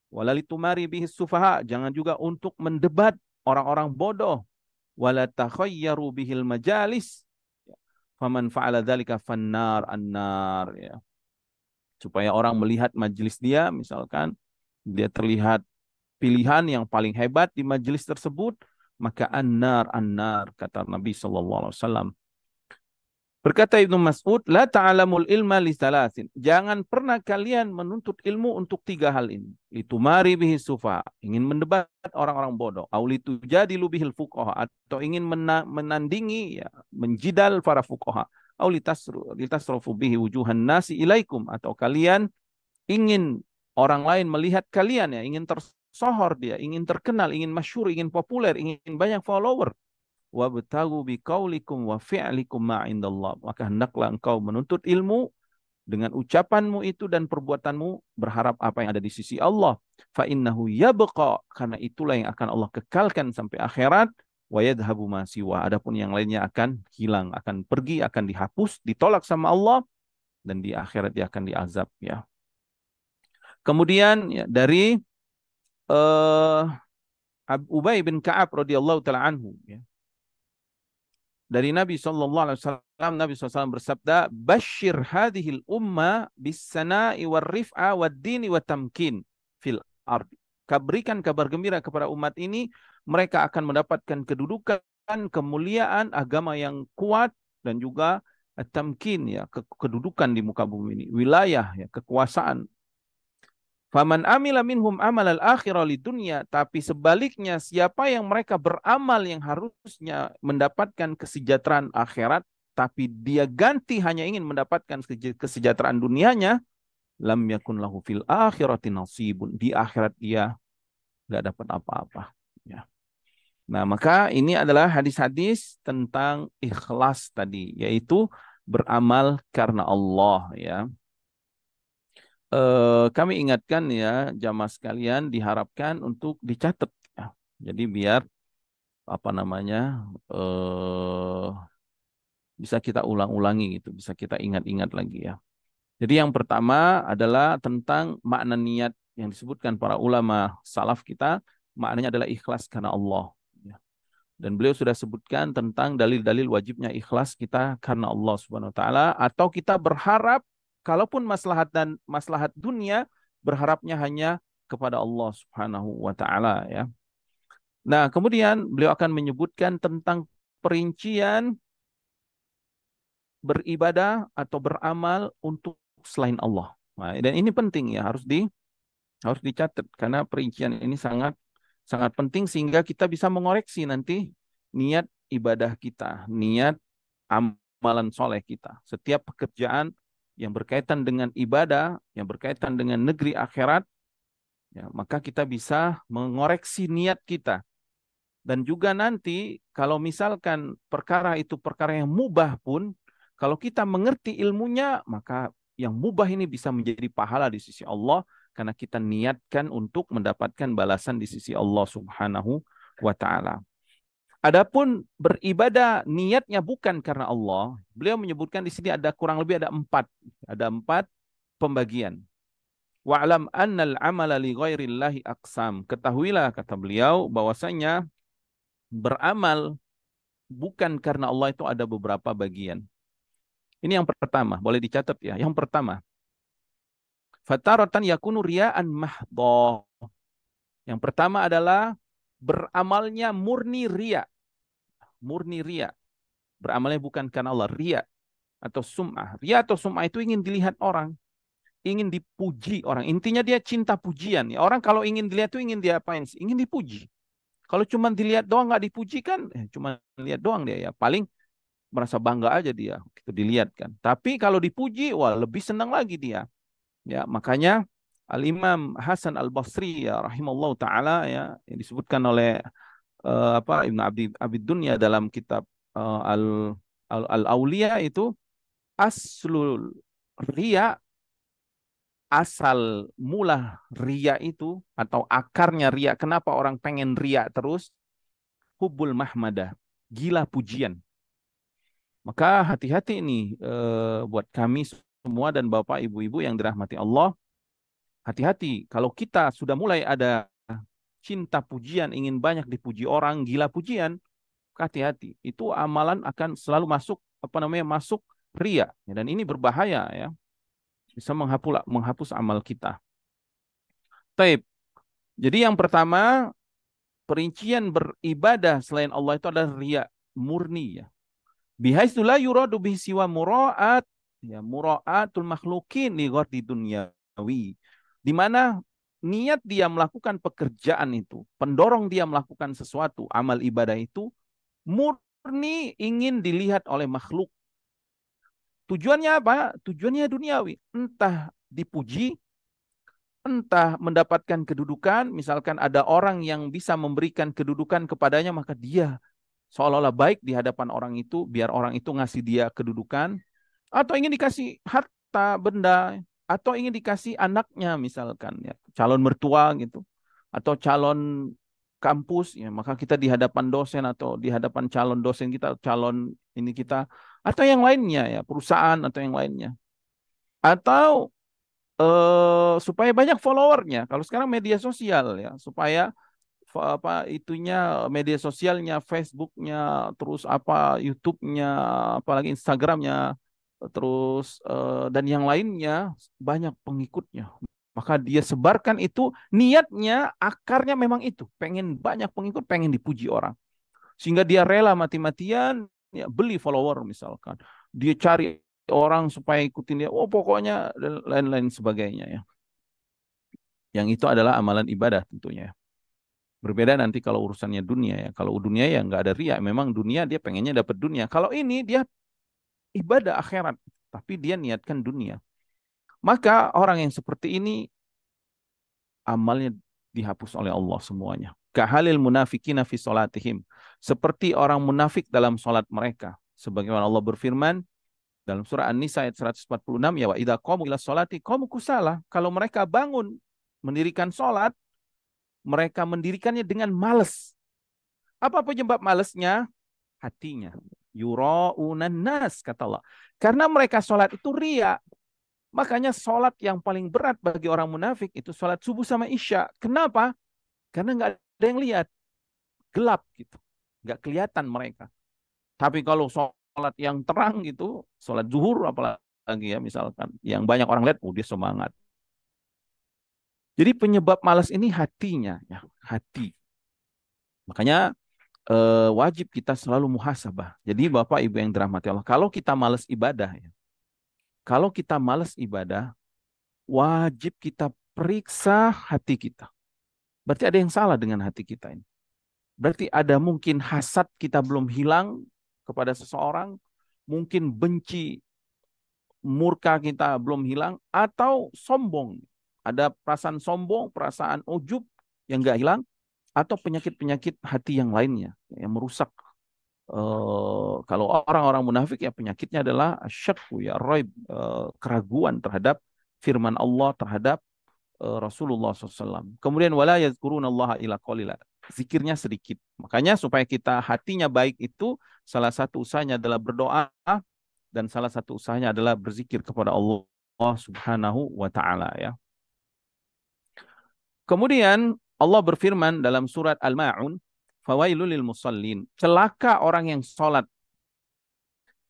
Walalitumari bihis sufaha. Jangan juga untuk mendebat orang-orang bodoh. Wala takhayyaru bihil majalis. Faman fa'ala dzalika fannar annar, ya. Supaya orang melihat majelis dia, misalkan dia terlihat pilihan yang paling hebat di majelis tersebut, maka annar kata Nabi sallallahu alaihi wasallam. Berkata Ibnu Mas'ud, la ta'alamul ilma li salasin. Jangan pernah kalian menuntut ilmu untuk tiga hal ini. Litumari bihi sufa, ingin mendebat orang-orang bodoh. Au litujadilu bihil fuqaha, atau ingin menandingi, ya, menjidal para fuqaha. Au litasrafu bihi wujuhan nasi ilaikum, atau kalian ingin orang lain melihat kalian, ya, ingin tersohor dia, ingin terkenal, ingin masyhur, ingin populer, ingin banyak follower. Wabtagu biqaulikum wa fi'likum ma indallah. Maka hendaklah engkau menuntut ilmu dengan ucapanmu itu dan perbuatanmu, berharap apa yang ada di sisi Allah. Fa innahu yabqa, karena itulah yang akan Allah kekalkan sampai akhirat. Wa yadhabu ma siwa, adapun yang lainnya akan hilang, akan pergi, akan dihapus, ditolak sama Allah, dan di akhirat dia akan diazab, ya. Kemudian, ya, dari Ubay bin Ka'ab radhiyallahu taala anhu, ya. Dari Nabi sallallahu alaihi wasallam, Nabi SAW bersabda, "Basyir hadhil umma bis sana'i war rif'a wad dini wat tamkin fil ardi." Berikan kabar gembira kepada umat ini, mereka akan mendapatkan kedudukan, kemuliaan, agama yang kuat, dan juga tamkin, ya, kedudukan di muka bumi ini, wilayah, ya, kekuasaan. Faman amila minhum amal al-akhirah li dunya, tapi sebaliknya siapa yang mereka beramal yang harusnya mendapatkan kesejahteraan akhirat, tapi dia ganti hanya ingin mendapatkan kesejahteraan dunianya, lam yakun lahu fil akhirati nasibun. Di akhirat dia nggak dapat apa-apa, ya. Nah, maka ini adalah hadis-hadis tentang ikhlas tadi, yaitu beramal karena Allah, ya. Kami ingatkan, ya, jamaah sekalian, diharapkan untuk dicatat, ya. Jadi biar apa namanya bisa kita ulang-ulangi gitu, bisa kita ingat-ingat lagi, ya. Jadi yang pertama adalah tentang makna niat yang disebutkan para ulama salaf kita, maknanya adalah ikhlas karena Allah, ya. Dan beliau sudah sebutkan tentang dalil-dalil wajibnya ikhlas kita karena Allah Subhanahu wa taala, atau kita berharap kalaupun maslahat dan maslahat dunia, berharapnya hanya kepada Allah Subhanahu wa taala, ya. Nah, kemudian beliau akan menyebutkan tentang perincian beribadah atau beramal untuk selain Allah. Nah, dan ini penting, ya, harus dicatat karena perincian ini sangat sangat penting sehingga kita bisa mengoreksi nanti niat ibadah kita, niat amalan soleh kita. Setiap pekerjaan yang berkaitan dengan ibadah, yang berkaitan dengan negeri akhirat, ya, maka kita bisa mengoreksi niat kita. Dan juga nanti kalau misalkan perkara itu perkara yang mubah pun, kalau kita mengerti ilmunya, maka yang mubah ini bisa menjadi pahala di sisi Allah karena kita niatkan untuk mendapatkan balasan di sisi Allah Subhanahu wa taala. Adapun beribadah niatnya bukan karena Allah, beliau menyebutkan di sini ada kurang lebih ada empat pembagian. Wa'lam annal amala li ghairillahi aqsam. Ketahuilah, kata beliau, bahwasanya beramal bukan karena Allah itu ada beberapa bagian. Ini yang pertama, boleh dicatat ya. Yang pertama, fataratan yakunu riya'an mahdha. Yang pertama adalah beramalnya murni riya, murni riya. Beramalnya bukan karena Allah, riya atau sum'ah. Riya atau sum'ah itu ingin dilihat orang, ingin dipuji orang. Intinya dia cinta pujian. Ya, orang kalau ingin dilihat itu ingin diapain sih? Ingin dipuji. Kalau cuma dilihat doang nggak dipuji kan, cuma lihat doang dia ya. Paling merasa bangga aja dia gitu dilihat kan. Tapi kalau dipuji, wah lebih senang lagi dia. Ya, makanya Al-Imam Hasan Al-Basri ya rahimallahu taala ya yang disebutkan oleh Ibnu Abid Dunya dalam kitab Al-Auliya itu aslul riya, asal mula ria itu atau akarnya ria, kenapa orang pengen ria terus? Hubbul mahmadah, gila pujian. Maka hati-hati ini buat kami semua dan bapak ibu-ibu yang dirahmati Allah. Hati-hati kalau kita sudah mulai ada cinta pujian, ingin banyak dipuji orang, gila pujian, hati-hati. Itu amalan akan selalu masuk masuk ria. Dan ini berbahaya ya. Bisa menghapus amal kita. Taib. Jadi yang pertama, perincian beribadah selain Allah itu adalah riya murni ya. Bihaitsu la yuradu bihi siwa mura'at ya mura'atul makhlukin li ghardi dunyawi. Di mana niat dia melakukan pekerjaan itu, pendorong dia melakukan sesuatu, amal ibadah itu murni ingin dilihat oleh makhluk. Tujuannya apa? Tujuannya duniawi. Entah dipuji, entah mendapatkan kedudukan, misalkan ada orang yang bisa memberikan kedudukan kepadanya, maka dia seolah-olah baik di hadapan orang itu, biar orang itu ngasih dia kedudukan, atau ingin dikasih harta benda, atau ingin dikasih anaknya misalkan, ya, calon mertua gitu, atau calon kampus, ya, maka kita di hadapan dosen atau di hadapan calon dosen kita, calon ini kita, atau yang lainnya ya, perusahaan atau yang lainnya. Atau supaya banyak followernya. Kalau sekarang media sosial ya, supaya media sosialnya, Facebooknya, terus YouTube-nya, apalagi Instagramnya, terus dan yang lainnya banyak pengikutnya. Maka dia sebarkan itu niatnya, akarnya memang itu, pengen banyak pengikut, pengen dipuji orang, sehingga dia rela mati-matian ya beli follower misalkan. Dia cari orang supaya ikutin dia. Oh pokoknya dan lain-lain sebagainya ya. Yang itu adalah amalan ibadah tentunya. Berbeda nanti kalau urusannya dunia ya. Kalau dunia ya nggak ada ria. Memang dunia dia pengennya dapat dunia. Kalau ini dia ibadah akhirat, tapi dia niatkan dunia. Maka orang yang seperti ini amalnya dihapus oleh Allah semuanya. Kahalil munafikina fi salatihim. Seperti orang munafik dalam salat mereka. Sebagaimana Allah berfirman dalam surah An-Nisa ayat 146, ya wa idza qamu ila sholati qamu kusala. Kalau mereka bangun mendirikan salat, mereka mendirikannya dengan malas. Apa penyebab malesnya? Hatinya. Yura'unan nas, kata Allah. Karena mereka sholat itu ria. Makanya sholat yang paling berat bagi orang munafik itu sholat subuh sama isya. Kenapa? Karena nggak ada yang lihat. Gelap gitu. Nggak kelihatan mereka. Tapi kalau sholat yang terang gitu, sholat zuhur apalagi ya misalkan. Yang banyak orang lihat, dia semangat. Jadi penyebab malas ini hatinya. Ya, hati. Makanya wajib kita selalu muhasabah. Jadi Bapak Ibu yang dirahmati Allah, kalau kita malas ibadah ya, kalau kita malas ibadah, wajib kita periksa hati kita. Berarti ada yang salah dengan hati kita ini. Berarti ada mungkin hasad kita belum hilang kepada seseorang, mungkin benci, murka kita belum hilang, atau sombong. Ada perasaan sombong, perasaan ujub yang nggak hilang, atau penyakit-penyakit hati yang lainnya yang merusak. Kalau orang-orang munafik ya penyakitnya adalah syakku ya raib, keraguan terhadap firman Allah, terhadap Rasulullah SAW. Kemudian wala yazkurunallaha illa qalila. Zikirnya sedikit. Makanya supaya kita hatinya baik itu salah satu usahanya adalah berdoa dan salah satu usahanya adalah berzikir kepada Allah Subhanahu wa taala ya. Kemudian Allah berfirman dalam surat Al-Ma'un, fawailul lil musallin. Celaka orang yang salat.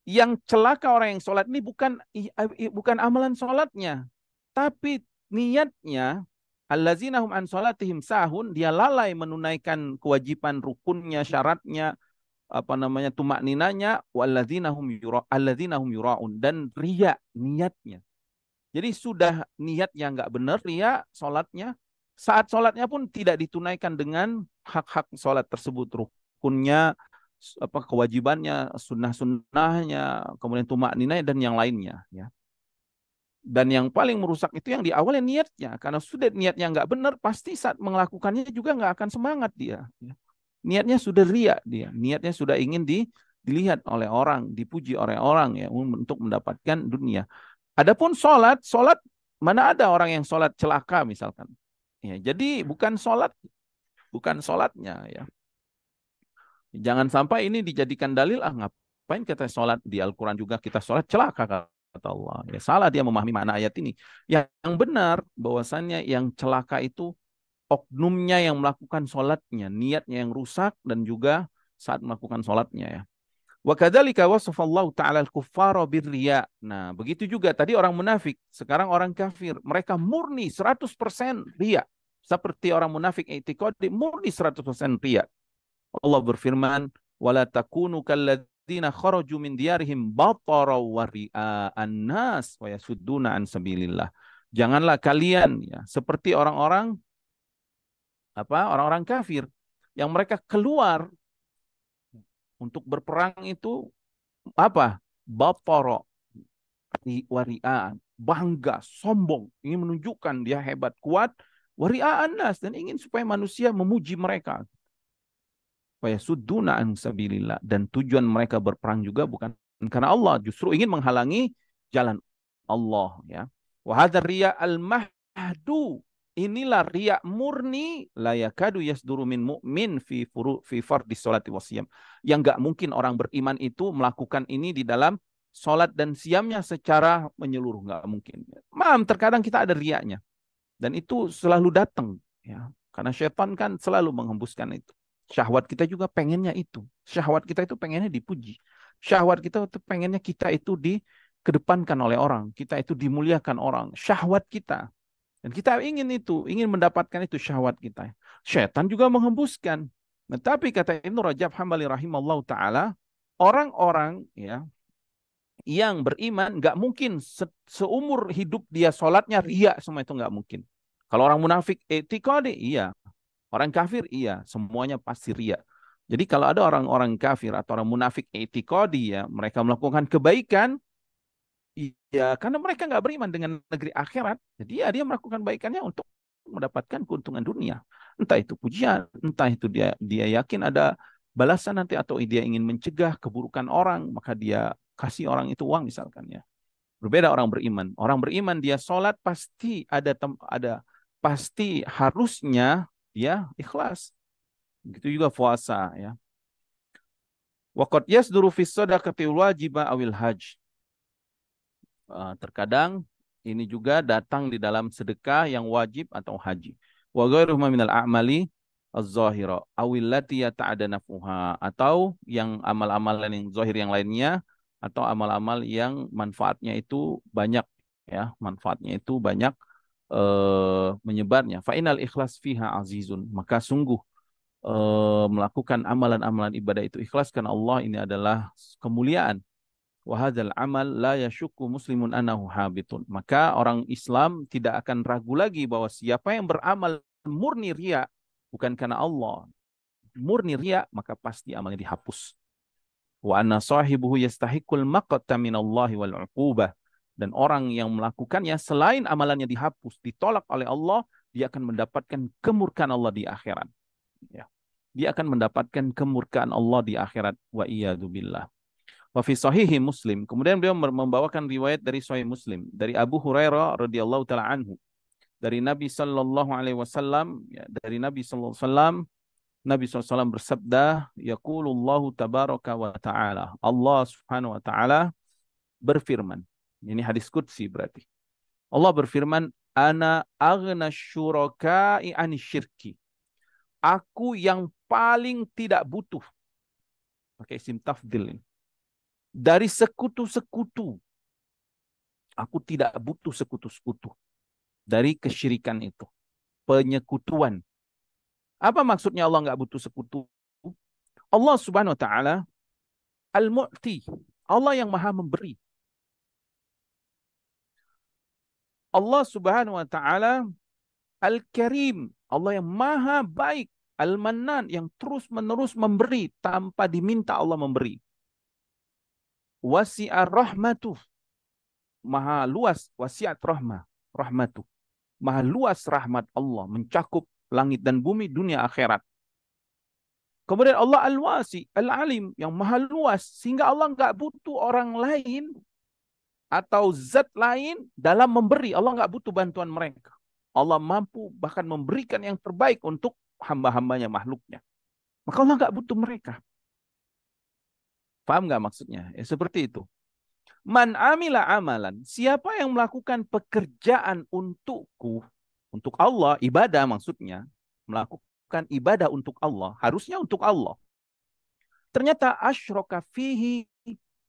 Yang celaka orang yang sholat ini bukan amalan sholatnya, tapi niatnya. Allazina hum an sholatihim sahun, dia lalai menunaikan kewajiban rukunnya, syaratnya, apa namanya, tumak ninanya. Alladzina hum yura'un, dan riya niatnya. Jadi sudah niatnya nggak benar, riya sholatnya. Saat sholatnya pun tidak ditunaikan dengan hak-hak sholat tersebut, rukunnya, apa kewajibannya, sunnah-sunnahnya, kemudian tumak ninanya dan yang lainnya. Ya. Dan yang paling merusak itu yang di awalnya niatnya, karena sudah niatnya nggak benar, pasti saat melakukannya juga nggak akan semangat dia. Ya. Niatnya sudah riya dia, niatnya sudah ingin dilihat oleh orang, dipuji oleh orang ya untuk mendapatkan dunia. Adapun sholat mana ada orang yang sholat celaka misalkan. Ya, jadi bukan sholatnya ya. Jangan sampai ini dijadikan dalil, ngapain kita sholat di Al-Quran juga kita sholat celaka kata Allah. Ya salah dia memahami makna ayat ini. Yang benar bahwasannya yang celaka itu oknumnya yang melakukan sholatnya, niatnya yang rusak dan juga saat melakukan sholatnya ya. Wa kadzalika wasafallahu ta'ala al-kuffara birriya. Nah, begitu juga tadi orang munafik, sekarang orang kafir. Mereka murni 100% riya. Seperti orang munafik i'tiqadi murni 100% riya. Allah berfirman, "Wala takunu kalladzina kharaju min diyarihim batara wa ria'an nas wa yasudduna an sabilillah." Janganlah kalian ya seperti orang-orang kafir yang mereka keluar untuk berperang itu apa? Batara wari'aan, bangga, sombong, ingin menunjukkan dia hebat, kuat, wari'aan nas, dan ingin supaya manusia memuji mereka. Wayasudduna an sabilillah, dan tujuan mereka berperang juga bukan karena Allah, justru ingin menghalangi jalan Allah ya. Wa hadzal riya al-mahdu, inilah riya murni, la yakadu yasduru min mu'min fi fardhi sholati wasiyam, yang enggak mungkin orang beriman itu melakukan ini di dalam sholat dan siamnya secara menyeluruh, enggak mungkin. Terkadang kita ada riyanya dan itu selalu datang ya, karena syaitan kan selalu menghembuskan itu. Syahwat kita juga pengennya itu. Syahwat kita itu pengennya dipuji. Syahwat kita itu pengennya kita itu dikedepankan oleh orang. Kita itu dimuliakan orang. Syahwat kita. Dan kita ingin itu. Ingin mendapatkan itu syahwat kita. Syaitan juga menghembuskan. Nah, tapi kata Ibnu Rajab Hambali rahimallahu ta'ala, orang-orang ya yang beriman nggak mungkin seumur hidup dia sholatnya riya semua, itu nggak mungkin. Kalau orang munafik etikode, iya. Orang kafir, iya, semuanya pasti riya. Jadi kalau ada orang-orang kafir atau orang munafik etikodi ya, mereka melakukan kebaikan, iya, karena mereka nggak beriman dengan negeri akhirat. Jadi ya dia melakukan kebaikannya untuk mendapatkan keuntungan dunia. Entah itu pujian, entah itu dia yakin ada balasan nanti, atau dia ingin mencegah keburukan orang, maka dia kasih orang itu uang misalkan ya. Berbeda orang beriman. Orang beriman dia sholat pasti ada pasti harusnya dia ikhlas. Begitu juga puasa ya. Waqad yasduru fi shadaqati wajibah awil hajj. Terkadang ini juga datang di dalam sedekah yang wajib atau haji. Wa ghairuhuma minal a'mali az-zahira awil lati yata'ada naf'uha, atau yang amal-amalan yang zahir yang lainnya, atau amal-amal yang manfaatnya itu banyak ya, manfaatnya itu banyak menyebarnya. Fa inal ikhlas fiha azizun, maka sungguh melakukan amalan-amalan ibadah itu ikhlas karena Allah ini adalah kemuliaan. Wa hadzal amal la yashukku muslimun annahu habitun. Maka orang Islam tidak akan ragu lagi bahwa siapa yang beramal murni riya bukan karena Allah, murni riya, maka pasti amalnya dihapus. Wa anna sahibuhu yastahiqul maqta minallahi wal 'uqubah. Dan orang yang melakukannya selain amalannya dihapus, ditolak oleh Allah, dia akan mendapatkan kemurkaan Allah di akhirat. Ya. Dia akan mendapatkan kemurkaan Allah di akhirat. Wa iyadzubillah. Wa fi sahihi Muslim. Kemudian beliau membawakan riwayat dari Sahih Muslim dari Abu Hurairah radhiyallahu taala anhu. Dari Nabi sallallahu alaihi wasallam, ya, dari Nabi sallallahu alaihi wasallam, Nabi SAW bersabda, yaqulullahu tabaraka wa ta'ala. Allah Subhanahu wa taala berfirman. Ini hadis qudsi berarti. Allah berfirman, ana aghna syuraka'i anisyirki. Aku yang paling tidak butuh. Pakai isim tafdil ini. dari sekutu-sekutu. Aku tidak butuh sekutu-sekutu dari kesyirikan itu. Penyekutuan. Apa maksudnya Allah nggak butuh sekutu? Allah Subhanahu wa taala Al-Mu'ti. Allah yang Maha memberi. Allah Subhanahu wa taala Al-Karim. Allah yang Maha baik. Al-Mannan yang terus-menerus memberi tanpa diminta Allah memberi. Wasi'ar rahmatuh. Maha luas wasiat rahmatuh. Maha luas rahmat Allah mencakup langit dan bumi, dunia akhirat. Kemudian Allah Al-Wasi, Al-Alim yang maha luas sehingga Allah nggak butuh orang lain atau zat lain dalam memberi. Allah nggak butuh bantuan mereka. Allah mampu bahkan memberikan yang terbaik untuk hamba-hambanya, makhluknya. Maka Allah nggak butuh mereka. Paham nggak maksudnya? Ya, seperti itu. Man amila amalan, siapa yang melakukan pekerjaan untukku, untuk Allah, ibadah maksudnya, melakukan ibadah untuk Allah, harusnya untuk Allah. Ternyata asyraka fihi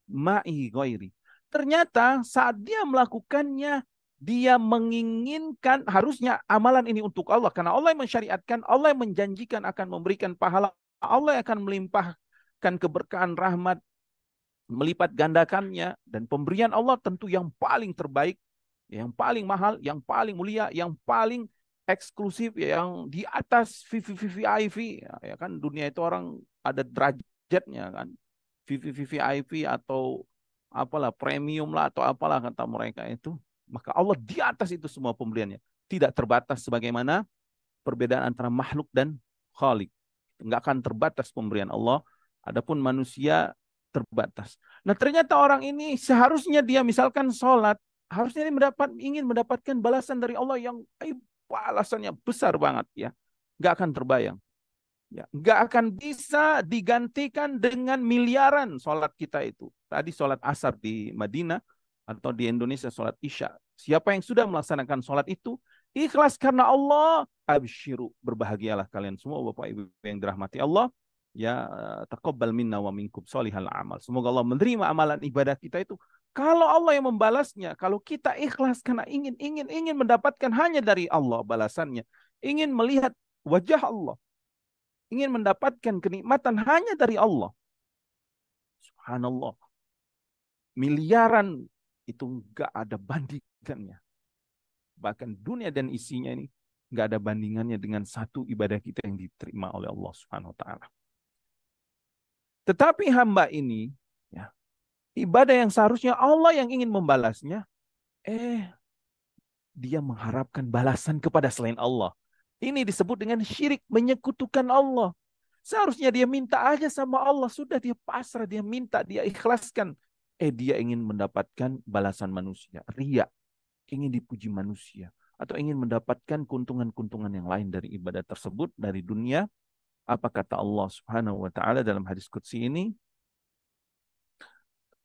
ma'i ghairi. Ternyata saat dia melakukannya, dia menginginkan harusnya amalan ini untuk Allah. Karena Allah yang mensyariatkan, Allah yang menjanjikan akan memberikan pahala, Allah yang akan melimpahkan keberkahan rahmat, melipat gandakannya, dan pemberian Allah tentu yang paling terbaik, yang paling mahal, yang paling mulia, yang paling eksklusif, yang di atas VVVIP. Ya kan dunia itu orang ada derajatnya kan. VVVIP atau apalah premium lah atau apalah kata mereka itu. Maka Allah di atas itu semua pemberiannya. Tidak terbatas sebagaimana perbedaan antara makhluk dan khalik. Enggak akan terbatas pemberian Allah. Adapun manusia terbatas. Nah ternyata orang ini seharusnya dia misalkan sholat, harusnya dia ingin mendapatkan balasan dari Allah yang balasannya besar banget ya, nggak akan terbayang, ya, nggak akan bisa digantikan dengan miliaran sholat kita itu. Tadi sholat asar di Madinah atau di Indonesia sholat isya. Siapa yang sudah melaksanakan sholat itu ikhlas karena Allah, absyiru, berbahagialah kalian semua Bapak Ibu yang dirahmati Allah. Ya, taqabbal minna wa minkum sholihal amal. Semoga Allah menerima amalan ibadah kita itu. Kalau Allah yang membalasnya, kalau kita ikhlas karena ingin mendapatkan hanya dari Allah balasannya, ingin melihat wajah Allah, ingin mendapatkan kenikmatan hanya dari Allah. Subhanallah. Miliaran itu enggak ada bandingannya. Bahkan dunia dan isinya ini enggak ada bandingannya dengan satu ibadah kita yang diterima oleh Allah Subhanahu wa taala. Tetapi hamba ini, ya, ibadah yang seharusnya Allah yang ingin membalasnya, dia mengharapkan balasan kepada selain Allah. Ini disebut dengan syirik, menyekutukan Allah. Seharusnya dia minta aja sama Allah, sudah dia pasrah, dia minta, dia ikhlaskan. Dia ingin mendapatkan balasan manusia, riya, ingin dipuji manusia, atau ingin mendapatkan keuntungan-keuntungan yang lain dari ibadah tersebut, dari dunia. Apa kata Allah Subhanahu wa taala dalam hadis qudsi ini?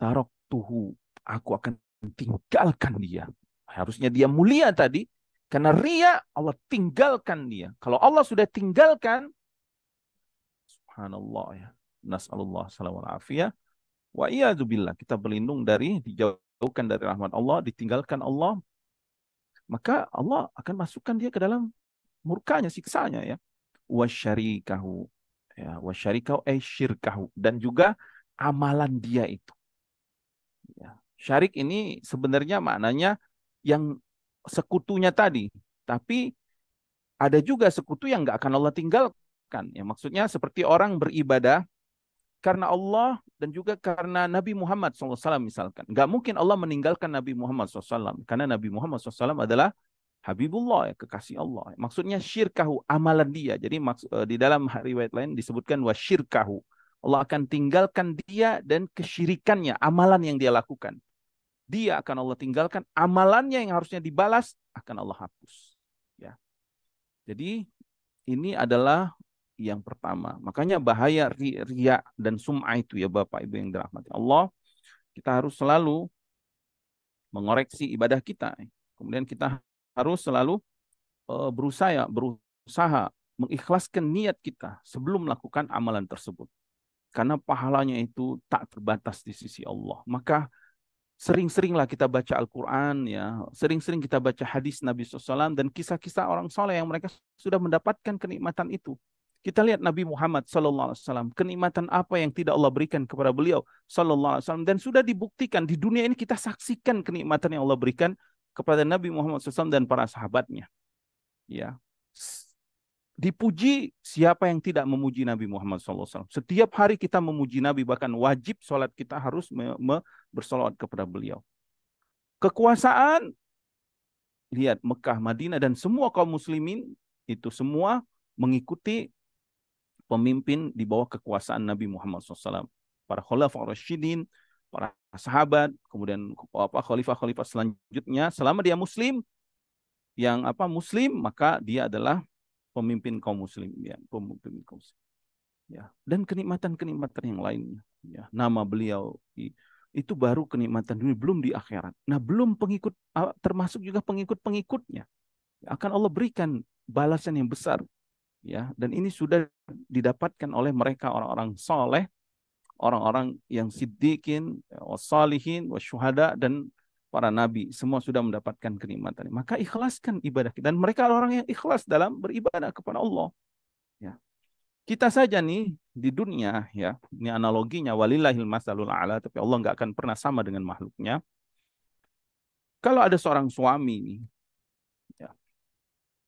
Taraktuhu, aku akan tinggalkan dia. Harusnya dia mulia tadi, karena ria Allah tinggalkan dia. Kalau Allah sudah tinggalkan, subhanallah ya. Nas'alullah salam wal afiyah. Wa iyadzubillah, kita berlindung dari dijauhkan dari rahmat Allah, ditinggalkan Allah, maka Allah akan masukkan dia ke dalam murkanya, siksanya ya. Wasyarikahu, ya, wasyarikahu syirkahu, dan juga amalan dia itu. Ya. Syarik ini sebenarnya maknanya yang sekutunya tadi, tapi ada juga sekutu yang nggak akan Allah tinggalkan. Ya, maksudnya seperti orang beribadah karena Allah dan juga karena Nabi Muhammad SAW misalkan. Nggak mungkin Allah meninggalkan Nabi Muhammad SAW, karena Nabi Muhammad SAW adalah Habibullah, ya, kekasih Allah. Maksudnya syirkahu, amalan dia. Jadi di dalam riwayat lain disebutkan wasyirkahu. Allah akan tinggalkan dia dan kesyirikannya, amalan yang dia lakukan. Dia akan Allah tinggalkan, amalannya yang harusnya dibalas akan Allah hapus. Ya. Jadi ini adalah yang pertama. Makanya bahaya riya dan sum'ah itu ya Bapak Ibu yang dirahmati Allah. Kita harus selalu mengoreksi ibadah kita. Kemudian kita harus selalu berusaha mengikhlaskan niat kita sebelum melakukan amalan tersebut. karena pahalanya itu tak terbatas di sisi Allah. Maka sering-seringlah kita baca Al-Quran, ya, sering-sering kita baca hadis Nabi SAW dan kisah-kisah orang soleh yang mereka sudah mendapatkan kenikmatan itu. Kita lihat Nabi Muhammad SAW, kenikmatan apa yang tidak Allah berikan kepada beliau SAW, dan sudah dibuktikan di dunia ini, kita saksikan kenikmatan yang Allah berikan kepada Nabi Muhammad SAW dan para sahabatnya. Ya, dipuji siapa yang tidak memuji Nabi Muhammad SAW. Setiap hari kita memuji Nabi, bahkan wajib sholat kita harus bersolawat kepada beliau. Kekuasaan, lihat Mekah, Madinah, dan semua kaum muslimin itu semua mengikuti pemimpin di bawah kekuasaan Nabi Muhammad SAW. Para khalifah Rasyidin, para sahabat, kemudian khalifah-khalifah selanjutnya, selama dia muslim, yang muslim, maka dia adalah pemimpin kaum muslim, ya, pemimpin kaum muslim. Ya, dan kenikmatan-kenikmatan yang lainnya, ya, nama beliau itu baru kenikmatan dunia, belum di akhirat. Nah, belum pengikut, termasuk juga pengikut-pengikutnya, akan Allah berikan balasan yang besar, ya. Dan ini sudah didapatkan oleh mereka, orang-orang soleh, orang-orang yang siddiqin, wassalihin, wasyuhada, dan para nabi, semua sudah mendapatkan kenikmatan. Maka ikhlaskan ibadah kita, dan mereka orang yang ikhlas dalam beribadah kepada Allah. Ya. Kita saja nih di dunia, ya, ini analoginya, walillahil masalul a'la, tapi Allah nggak akan pernah sama dengan makhluknya. Kalau ada seorang suami nih, ya,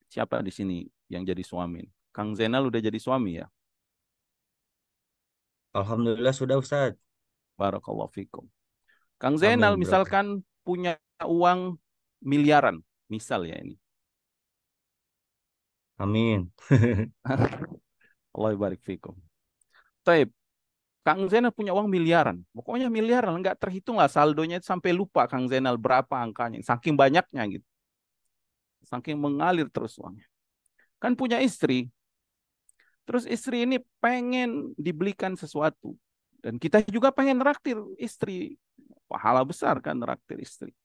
siapa di sini yang jadi suami? Kang Zainal udah jadi suami, ya? Alhamdulillah sudah Ustaz. Barakallahu fikum. Kang Zainal Amin, bro. misalkan punya uang miliaran, misal ya ini. Amin. Allah barik fikum. Taib, Kang Zainal punya uang miliaran. Pokoknya miliaran, nggak terhitung lah saldonya, sampai lupa Kang Zainal berapa angkanya. Saking banyaknya gitu. Saking mengalir terus uangnya. Kan punya istri. Terus istri ini pengen dibelikan sesuatu. Dan kita juga pengen neraktir istri. Pahala besar kan neraktir istri.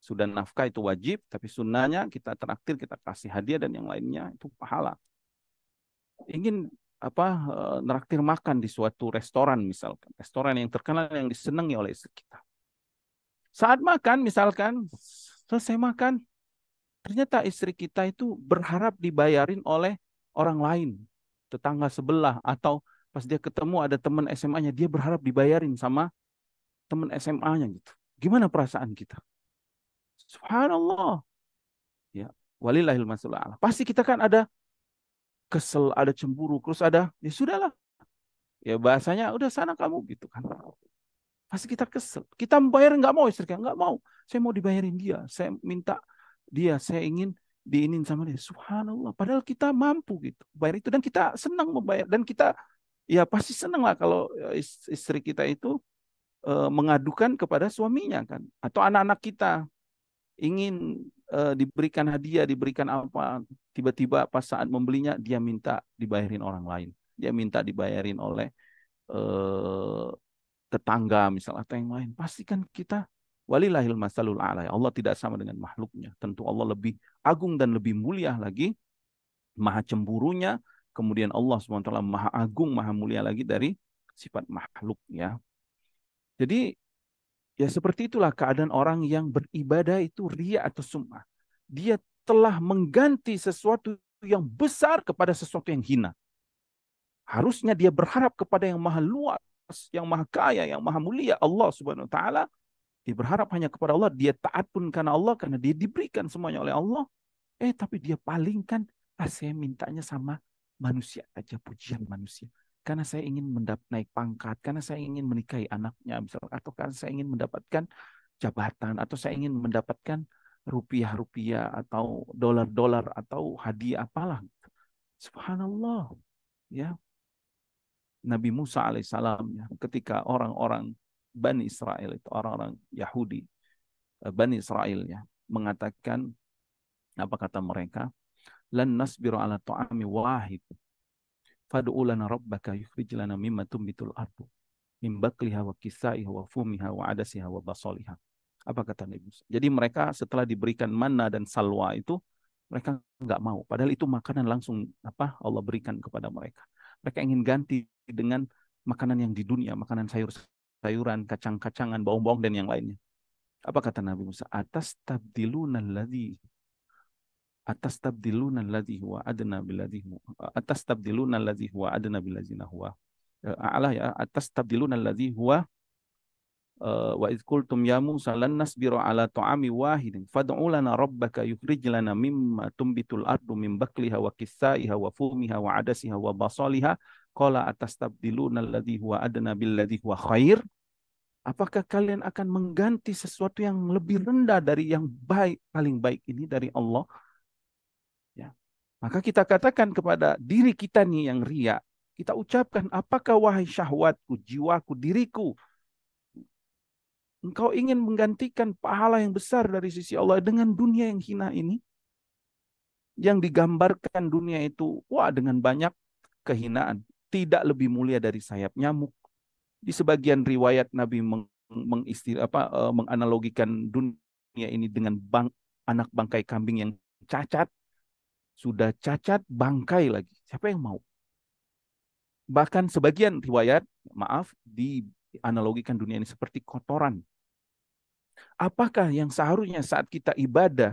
Sudah nafkah itu wajib, tapi sunnahnya kita traktir, kita kasih hadiah dan yang lainnya itu pahala. Ingin neraktir makan di suatu restoran misalkan, restoran yang terkenal yang disenangi oleh istri kita. Saat makan misalkan, selesai makan, ternyata istri kita itu berharap dibayarin oleh orang lain, tetangga sebelah, atau pas dia ketemu ada teman SMA-nya, dia berharap dibayarin sama teman SMA-nya gitu. Gimana perasaan kita? Subhanallah. Ya, walillahil masalul a'la. Pasti kita kan ada kesel, ada cemburu, terus ada, ya sudahlah. Ya bahasanya, udah sana kamu gitu kan. Pasti kita kesel. Kita membayar nggak mau, istri kan nggak mau. Saya mau dibayarin dia. Saya minta dia, saya ingin diinin sama dia. Subhanallah. Padahal kita mampu gitu bayar itu, dan kita senang membayar, dan kita ya pasti senang lah kalau istri kita itu mengadukan kepada suaminya kan, atau anak-anak kita ingin diberikan hadiah, diberikan apa, tiba-tiba pas saat membelinya dia minta dibayarin orang lain, dia minta dibayarin oleh eh, tetangga misalnya atau yang lain. Pastikan kita, walillahil masalul a'la, Allah tidak sama dengan makhluknya. Tentu Allah lebih agung dan lebih mulia lagi, maha cemburunya. Kemudian Allah SWT maha agung, maha mulia lagi dari sifat makhluk, ya. Jadi ya seperti itulah keadaan orang yang beribadah itu riya atau sum'ah. Dia telah mengganti sesuatu yang besar kepada sesuatu yang hina. Harusnya dia berharap kepada yang maha luas, yang maha kaya, yang maha mulia, Allah Subhanahu wa taala. Dia berharap hanya kepada Allah, dia taat pun karena Allah, karena dia diberikan semuanya oleh Allah. Tapi dia palingkan, saya mintanya sama manusia aja, pujian manusia. Karena saya ingin naik pangkat, karena saya ingin menikahi anaknya, misalnya, atau karena saya ingin mendapatkan jabatan, atau saya ingin mendapatkan rupiah-rupiah, atau dolar-dolar, atau hadiah apalah. Subhanallah. Ya, Nabi Musa alaihissalam, ya, ketika orang-orang Bani Israel itu, orang-orang Yahudi, Bani Israel, ya, mengatakan, apa kata mereka? Lan nasbiru ala ta'ami wahid. Fad'u lana rabbaka yukhrij lana mimma tumbitul ardu min baqliha wa kisaiha wa fumiha wa adasiha wa basaliha. Apa kata Nabi Musa? Jadi mereka setelah diberikan manna dan salwa itu, mereka nggak mau. Padahal itu makanan langsung Allah berikan kepada mereka. Mereka ingin ganti dengan makanan yang di dunia, makanan sayur-sayuran, kacang-kacangan, bawang-bawang dan yang lainnya. Apa kata Nabi Musa? Atastabdiluna alladhi huwa adna billadhi huwa atastabdiluna alladhi huwa adna billadhi huwa a'la ya atastabdiluna alladhi huwa wa idh qultum ya Musa lan nasbiru ala ta'ami wahidin fad'u lana rabbaka yukhrij lana mimma tumbitul ardu min bakliha wa kissaiha wa fumiha wa adasiha wa basaliha qala atastabdiluna alladhi huwa adna billadhi huwa khair. Apakah kalian akan mengganti sesuatu yang lebih rendah dari yang baik, paling baik ini dari Allah? Ya. Maka kita katakan kepada diri kita nih yang riya, kita ucapkan, apakah wahai syahwatku, jiwaku, diriku, engkau ingin menggantikan pahala yang besar dari sisi Allah dengan dunia yang hina ini? Yang digambarkan dunia itu, wah dengan banyak kehinaan. Tidak lebih mulia dari sayap nyamuk. Di sebagian riwayat Nabi menganalogikan dunia ini dengan anak bangkai kambing yang cacat. Sudah cacat, bangkai lagi. Siapa yang mau? Bahkan sebagian riwayat, maaf, dianalogikan dunia ini seperti kotoran. Apakah yang seharusnya saat kita ibadah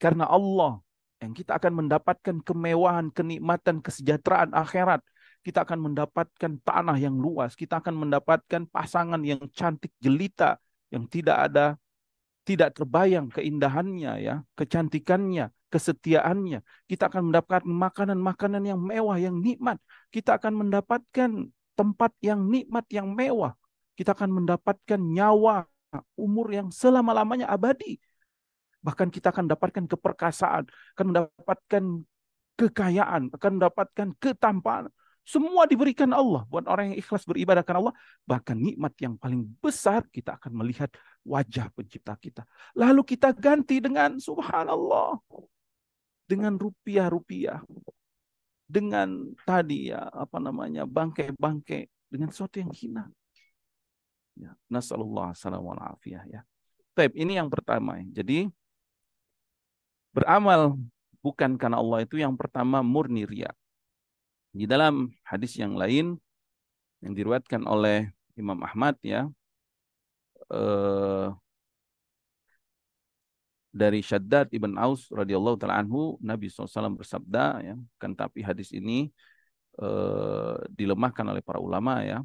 karena Allah, yang kita akan mendapatkan kemewahan, kenikmatan, kesejahteraan akhirat, kita akan mendapatkan tanah yang luas, kita akan mendapatkan pasangan yang cantik jelita, yang tidak terbayang keindahannya, ya, kecantikannya, kesetiaannya. Kita akan mendapatkan makanan-makanan yang mewah, yang nikmat. Kita akan mendapatkan tempat yang nikmat, yang mewah. Kita akan mendapatkan nyawa, umur yang selama-lamanya abadi. Bahkan kita akan mendapatkan keperkasaan, akan mendapatkan kekayaan, akan mendapatkan ketampanan. Semua diberikan Allah buat orang yang ikhlas beribadah karena Allah. Bahkan nikmat yang paling besar kita akan melihat wajah pencipta kita. Lalu kita ganti dengan subhanallah. Dengan rupiah-rupiah. Dengan tadi ya bangkai-bangkai. Dengan sesuatu yang hina. Ya, nasallallahu alaihi ya. Baik, ini yang pertama. Jadi beramal bukan karena Allah itu yang pertama murni riya. Di dalam hadis yang lain yang diriwayatkan oleh Imam Ahmad ya dari Syaddad ibn Aus radhiyallahu taala anhu, Nabi SAW bersabda ya, kan tapi hadis ini dilemahkan oleh para ulama ya.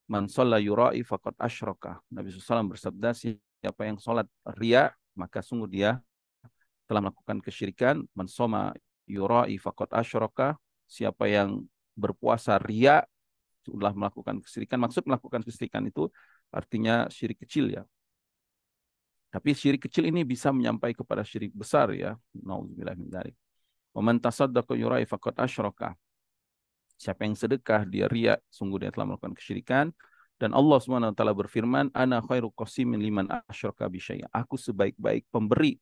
Man shalla yura'i faqad asyraka. Nabi SAW bersabda, siapa yang sholat riya maka sungguh dia telah melakukan kesyirikan. Man shoma yura'i faqad asyraka. Siapa yang berpuasa riya sudah melakukan kesyirikan. Maksud melakukan kesyirikan itu artinya syirik kecil ya. Tapi syirik kecil ini bisa menyampai kepada syirik besar ya. Nauzubillah min dzalik. Wa man tasaddaqa yura'i faqad asyraka. Siapa yang sedekah dia riya, sungguh dia telah melakukan kesyirikan. Dan Allah Subhanahu wa taala berfirman, ana khairu qasimin liman asyraka bi syai'. Aku sebaik-baik pemberi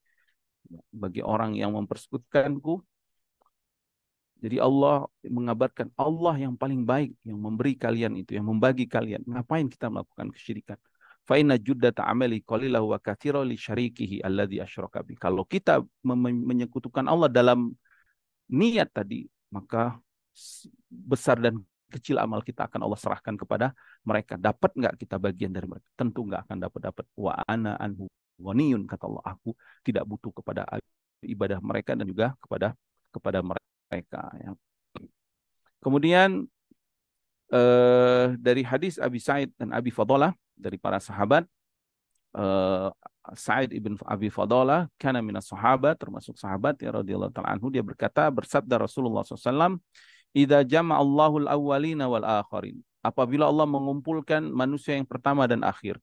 bagi orang yang mempersekutukanku. Jadi Allah mengabarkan Allah yang paling baik, yang memberi kalian itu, yang membagi kalian. Ngapain kita melakukan kesyirikan? Fa inna juddata amali qalilahu wa katsira li syarikihi alladzi asyraka bi. Kalau kita menyekutukan Allah dalam niat tadi, maka besar dan kecil amal kita akan Allah serahkan kepada mereka. Dapat nggak kita bagian dari mereka? Tentu nggak akan dapat. Wa ana anhu ghaniyun, kata Allah, aku tidak butuh kepada ibadah mereka dan juga kepada mereka. Ya. Kemudian dari hadis Abi Sa'id dan Abi Fadalah dari para sahabat, Sa'id ibn Abi Fadalah kana minas sahabat, termasuk sahabat ya radhiyallahu ta'ala anhu, dia berkata, bersabda Rasulullah SAW, idza jama'allahu al-awwalina wal akhirin, apabila Allah mengumpulkan manusia yang pertama dan akhir,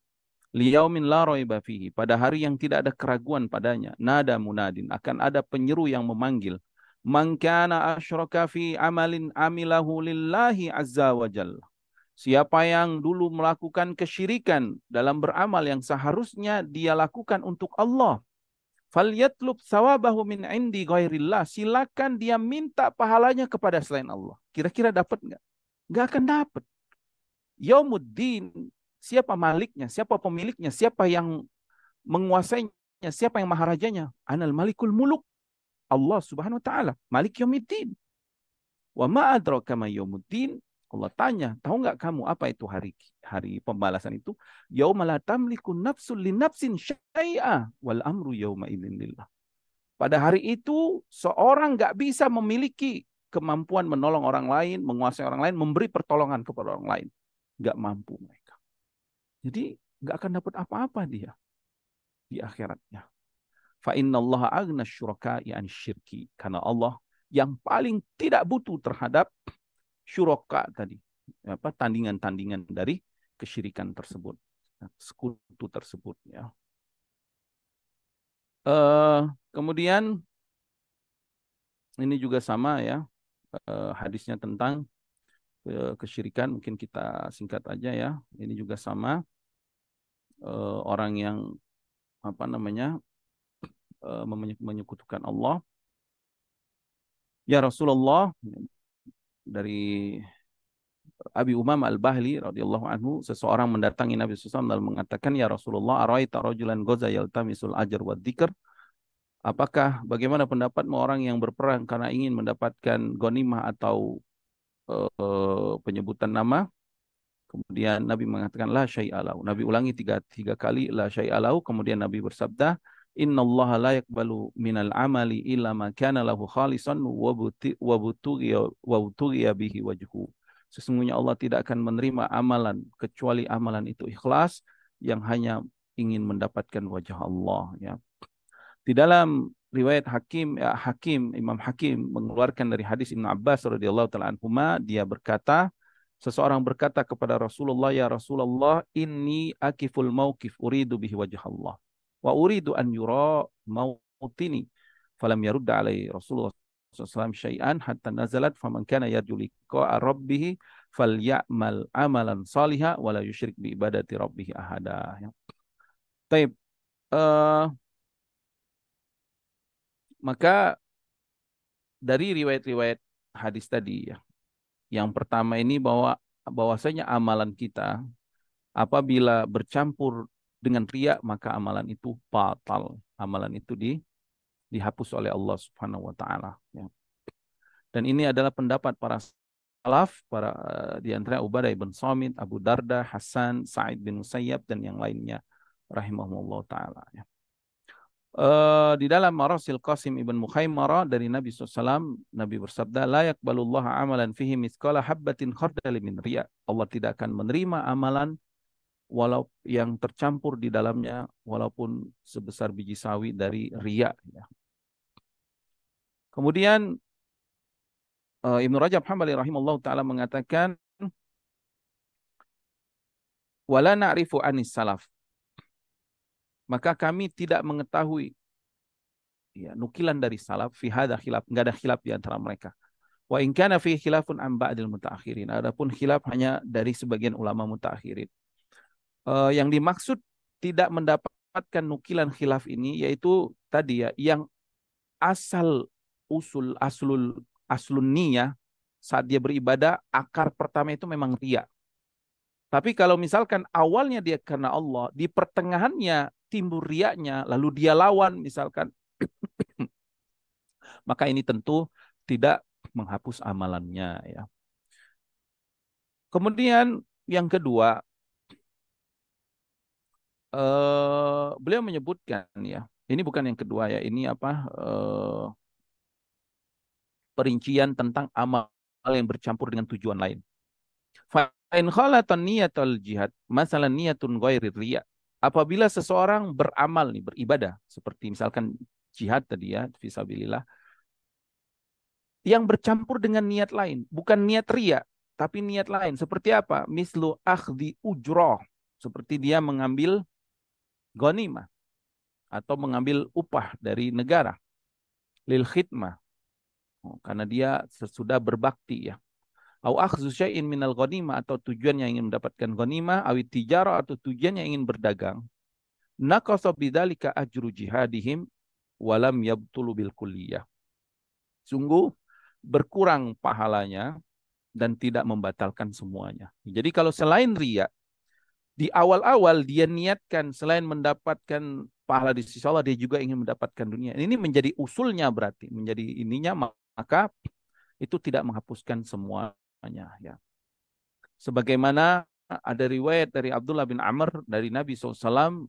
liyaumin la raiba fihi, pada hari yang tidak ada keraguan padanya, nada munadin, akan ada penyeru yang memanggil, man kana asyraka fi amalin amilahu lillahi azza wa jalla. Siapa yang dulu melakukan kesyirikan dalam beramal yang seharusnya dia lakukan untuk Allah, falyatlub sawabahu min indi ghairillah, silakan dia minta pahalanya kepada selain Allah. Kira-kira dapat nggak? Nggak akan dapat. Yaumuddin, siapa maliknya, siapa pemiliknya, siapa yang menguasainya, siapa yang maharajanya? Anal malikul muluk, Allah Subhanahu wa taala, Malik yaumiddin. Wa ma adraka ma yaumuddin, Allah tanya, tahu nggak kamu apa itu hari hari pembalasan itu? Yauma la tamliku nafsun li nafsin syai'a wal amru yauma idzin lillah. Pada hari itu seorang nggak bisa memiliki kemampuan menolong orang lain, menguasai orang lain, memberi pertolongan kepada orang lain. Nggak mampu mereka. Jadi nggak akan dapat apa-apa dia di akhiratnya. Fa innallaha aghna syuraka'i an syirki. Karena Allah yang paling tidak butuh terhadap syuraka tadi. Apa tandingan-tandingan dari kesyirikan tersebut. Sekutu tersebut ya. Kemudian ini juga sama ya. Hadisnya tentang kesyirikan mungkin kita singkat aja ya. Ini juga sama orang yang apa namanya menyekutukan Allah. Ya Rasulullah, dari Abi Umam Al-Bahli radhiyallahu anhu, seseorang mendatangi Nabi SAW dan mengatakan, ya Rasulullah, araita rajulan goza yaltamisul ajr wa dzikr. Apakah bagaimana pendapatmu orang yang berperang karena ingin mendapatkan ghanimah atau penyebutan nama? Kemudian Nabi mengatakan la syai'alahu. Nabi ulangi tiga kali la syai'alahu. Kemudian Nabi bersabda, innallaha la yaqbalu minal amali illa ma kana lahu khalisan wa butughiya bihi wajhu. Sesungguhnya Allah tidak akan menerima amalan kecuali amalan itu ikhlas yang hanya ingin mendapatkan wajah Allah ya. Di dalam riwayat Imam Hakim mengeluarkan dari hadis Ibnu Abbas radhiyallahu taala anhuma, dia berkata, seseorang berkata kepada Rasulullah, ya Rasulullah, inni akiful mauqif uridu bihi wajh Allah wa uridu an yura mautini. Falam yarudda alaihi Rasulullah SAW syai'an hatta nazalat faman kana yarju liqa'a rabbih falyamal amalan salihah wa la yusyrik bi ibadati rabbih ahada. Taib. Maka dari riwayat-riwayat hadis tadi ya, yang pertama ini bahwasanya amalan kita apabila bercampur dengan riya maka amalan itu batal. Amalan itu dihapus oleh Allah Subhanahu wa taala ya. Dan ini adalah pendapat para salaf, di antara Ubadah bin Samit, Abu Darda, Hasan, Sa'id bin Musayyab dan yang lainnya rahimahumullah taala ya. Di dalam Marasil Qasim ibn Mukhaimara dari Nabi SAW, Nabi bersabda, la yaqbalullah amalan fihi mithqala habbatin khardal min riya. Allah tidak akan menerima amalan walau yang tercampur di dalamnya walaupun sebesar biji sawi dari riya ya. Kemudian Ibnu Rajab Hambali rahimahullah taala mengatakan, wala na'rifu anis salaf. Maka kami tidak mengetahui ya, nukilan dari salaf fi hadza khilaf, enggak ada khilaf di antara mereka. Wa in kana fi khilafun an ba'dil mutaakhirin. Adapun khilaf hanya dari sebagian ulama mutaakhirin. Yang dimaksud tidak mendapatkan nukilan khilaf ini yaitu tadi ya, yang aslun niyah saat dia beribadah, akar pertama itu memang riya. Tapi kalau misalkan awalnya dia karena Allah, di pertengahannya timbul riyanya, lalu dia lawan misalkan, maka ini tentu tidak menghapus amalannya ya. Kemudian yang kedua, beliau menyebutkan ya, ini bukan yang kedua ya, ini apa, perincian tentang amal yang bercampur dengan tujuan lain. Fa'in khalatan niyatul jihad, masalah niyatun ghairi riya. Apabila seseorang beramal nih, beribadah, seperti misalkan jihad tadi ya, fisabilillah, yang bercampur dengan niat lain, bukan niat riya, tapi niat lain. Seperti apa? Mislu akhdi ujroh, seperti dia mengambil ghanimah atau mengambil upah dari negara, lil khidmah, karena dia sesudah berbakti ya. Au akhdzu syai'in minal ghanimah, atau tujuannya ingin mendapatkan ghanimah, awit tijarah, atau tujuannya ingin berdagang. Naqasa bidzalika ajru jihadihim walam yabtulu bil kulliyah. Sungguh berkurang pahalanya dan tidak membatalkan semuanya. Jadi kalau selain riya, di awal-awal dia niatkan selain mendapatkan pahala di sisi Allah, dia juga ingin mendapatkan dunia. Ini menjadi usulnya, berarti menjadi ininya, maka itu tidak menghapuskan semuanya ya. Sebagaimana ada riwayat dari Abdullah bin Amr dari Nabi SAW,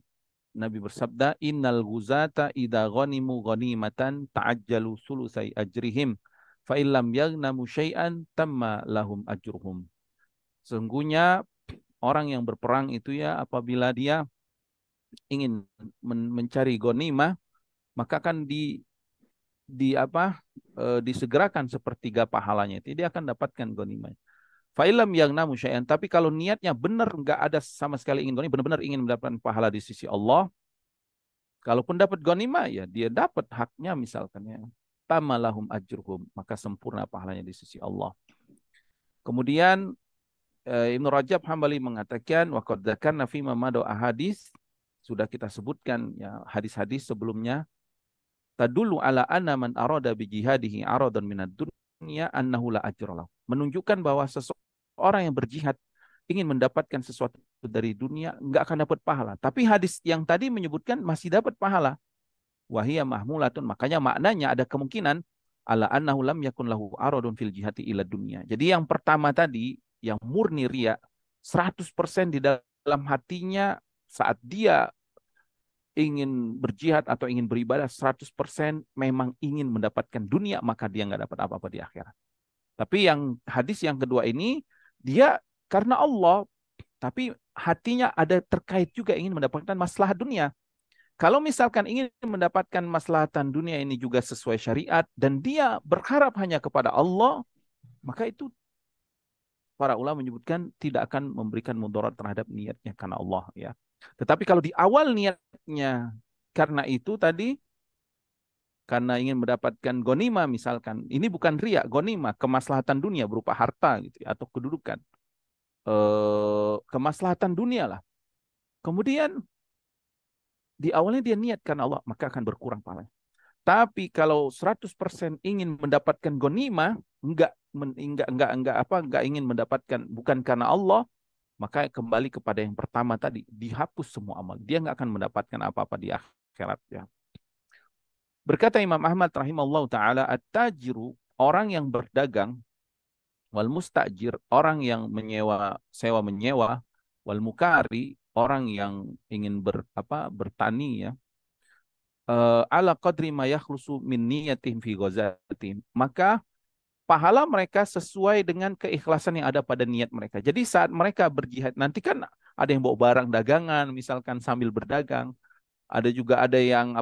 Nabi bersabda, Innal guzata idha ghanimu ghanimatan ta'ajjalu sulusai ajrihim, fa illam yagnamu syai'an tamma lahum ajruhum. Sesungguhnya orang yang berperang itu ya, apabila dia ingin mencari ghanimah, maka akan di apa disegerakan sepertiga pahalanya itu dia akan dapatkan ghanimah. Fa'ilam yang namu syai'an, tapi kalau niatnya benar nggak ada sama sekali ingin ghanimah, benar-benar ingin mendapatkan pahala di sisi Allah, kalaupun dapat ghanimah ya dia dapat haknya misalkan ya. Tamalahum ajruhum, maka sempurna pahalanya di sisi Allah. Kemudian Ibnu Rajab Hambali mengatakan wa qad dzakarna fi ma madu ahadits, sudah kita sebutkan ya hadis-hadis sebelumnya, tadullu ala anna man arada bi jihadihi aradan minad dunya annahu la ajra lahu. Menunjukkan bahwa seseorang yang berjihad ingin mendapatkan sesuatu dari dunia enggak akan dapat pahala. Tapi hadis yang tadi menyebutkan masih dapat pahala. Wahiyya mahmulatun, makanya maknanya ada kemungkinan ala annahu lam yakun lahu aradun fil jihati ila dunya. Jadi yang pertama tadi yang murni riya 100% di dalam hatinya saat dia ingin berjihad atau ingin beribadah 100% memang ingin mendapatkan dunia, maka dia nggak dapat apa-apa di akhirat. Tapi yang hadis yang kedua ini, dia karena Allah, tapi hatinya ada terkait juga ingin mendapatkan maslahat dunia. Kalau misalkan ingin mendapatkan maslahatan dunia ini juga sesuai syariat, dan dia berharap hanya kepada Allah, maka itu para ulama menyebutkan tidak akan memberikan mudarat terhadap niatnya karena Allah ya. Tetapi kalau di awal niatnya karena itu tadi, karena ingin mendapatkan gonima misalkan, ini bukan riya, gonima, kemaslahatan dunia berupa harta gitu ya, atau kedudukan, kemaslahatan dunia lah. Kemudian di awalnya dia niat karena Allah, maka akan berkurang pahalanya. Tapi kalau 100% ingin mendapatkan gonima, enggak ingin mendapatkan bukan karena Allah, maka kembali kepada yang pertama tadi, dihapus semua amal. Dia nggak akan mendapatkan apa-apa di akhirat ya. Berkata Imam Ahmad rahimahullah taala, at-tajiru, orang yang berdagang, wal mustajir, orang yang sewa menyewa, wal mukari, orang yang ingin bertani ya, ala qadri ma yakhlusu min niyatihim fi ghazatihim, maka pahala mereka sesuai dengan keikhlasan yang ada pada niat mereka. Jadi saat mereka berjihad, nanti kan ada yang bawa barang dagangan, misalkan sambil berdagang. Ada yang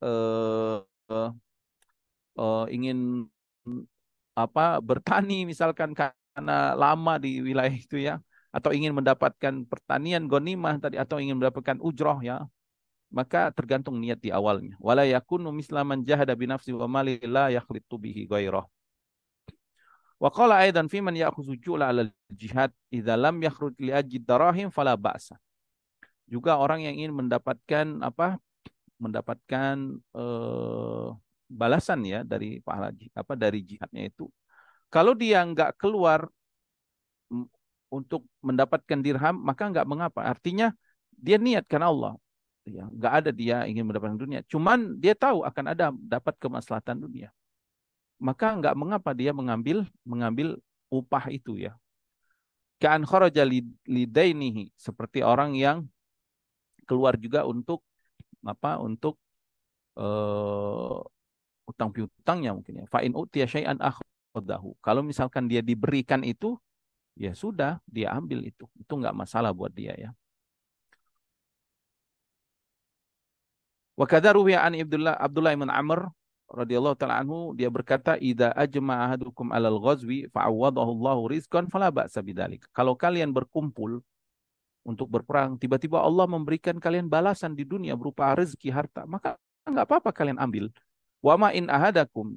eh, eh, ingin bertani, misalkan karena lama di wilayah itu ya, atau ingin mendapatkan pertanian ghanimah tadi, atau ingin mendapatkan ujroh ya. Maka tergantung niat di awalnya. Wala yakunu mislaman jahada binafsi wa mali la yakhlitu bihi ghairah. Wa qala aidan fi man ya'khudhu ju'la 'ala jihad idza lam yakhruj li ajli darahim fala ba'sa. Juga orang yang ingin mendapatkan balasan ya dari pahala dari jihadnya itu. Kalau dia nggak keluar untuk mendapatkan dirham, maka nggak mengapa. Artinya dia niat karena Allah. Ya, nggak ada dia ingin mendapatkan dunia. Cuman dia tahu akan ada dapat kemaslahatan dunia. Maka nggak mengapa dia mengambil upah itu ya. Ka'an kharaja lidainihi, seperti orang yang keluar juga untuk untuk utang piutangnya mungkin ya. Fa in utiya syai'an akhadahu. Kalau misalkan dia diberikan itu, ya sudah, dia ambil itu. Itu nggak masalah buat dia ya. Wa kadza ruwiya an Abdullah bin Amr radhiyallahu taala anhu, dia berkata, idza ajma ahadukum alal ghazwi fa'awadahu Allahu rizqan fala ba'sa bidzalik. Kalau kalian berkumpul untuk berperang, tiba-tiba Allah memberikan kalian balasan di dunia berupa rezeki harta, maka enggak apa-apa kalian ambil. Wa ma in ahadakum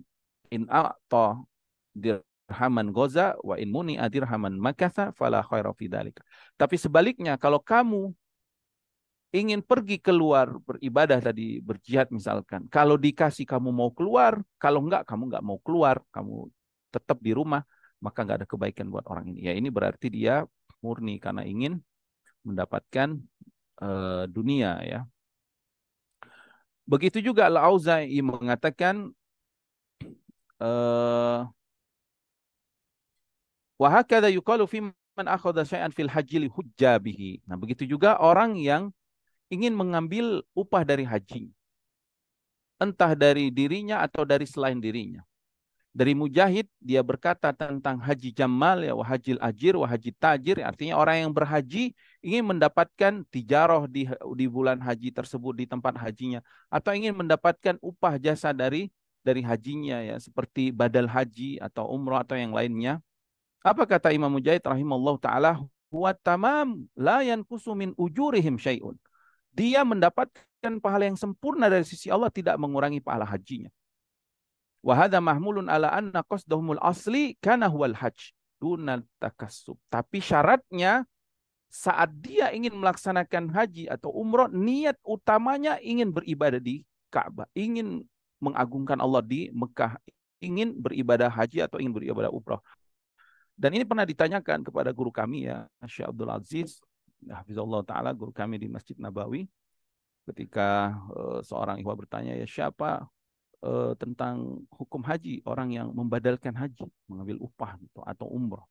in a'ta dirhaman goza wa in muni adirhaman makatha fala khaira fi dzalik. Tapi sebaliknya, kalau kamu ingin pergi keluar beribadah tadi, berjihad misalkan, kalau dikasih kamu mau keluar, kalau enggak kamu enggak mau keluar, kamu tetap di rumah, maka enggak ada kebaikan buat orang ini. Ya ini berarti dia murni karena ingin mendapatkan dunia ya. Begitu juga Al-Auza'i mengatakan wa hakadha yuqalu fi man akhadha syai'an fil haji li hujjabihi. Nah, begitu juga orang yang ingin mengambil upah dari haji, entah dari dirinya atau dari selain dirinya. Dari Mujahid dia berkata tentang haji jamal ya wa hajil ajir wa haji tajir, artinya orang yang berhaji ingin mendapatkan tijarah di bulan haji tersebut, di tempat hajinya, atau ingin mendapatkan upah jasa dari hajinya ya, seperti badal haji atau umrah atau yang lainnya. Apa kata Imam Mujahid rahimallahu taala? Huwa tamam la yanqusu min ujurihim syai'un. Dia mendapatkan pahala yang sempurna dari sisi Allah, tidak mengurangi pahala hajinya. Wa hadza mahmulun ala anna qasdahumul asli kana huwal hajj dunal takassub. Tapi syaratnya saat dia ingin melaksanakan haji atau umroh, niat utamanya ingin beribadah di Ka'bah, ingin mengagungkan Allah di Mekah, ingin beribadah haji atau ingin beribadah umroh. Dan ini pernah ditanyakan kepada guru kami ya, Syekh Abdul Aziz, hafizallahu taala, guru kami di Masjid Nabawi, ketika seorang ikhwah bertanya, ya siapa tentang hukum haji, orang yang membadalkan haji, mengambil upah gitu, atau umroh.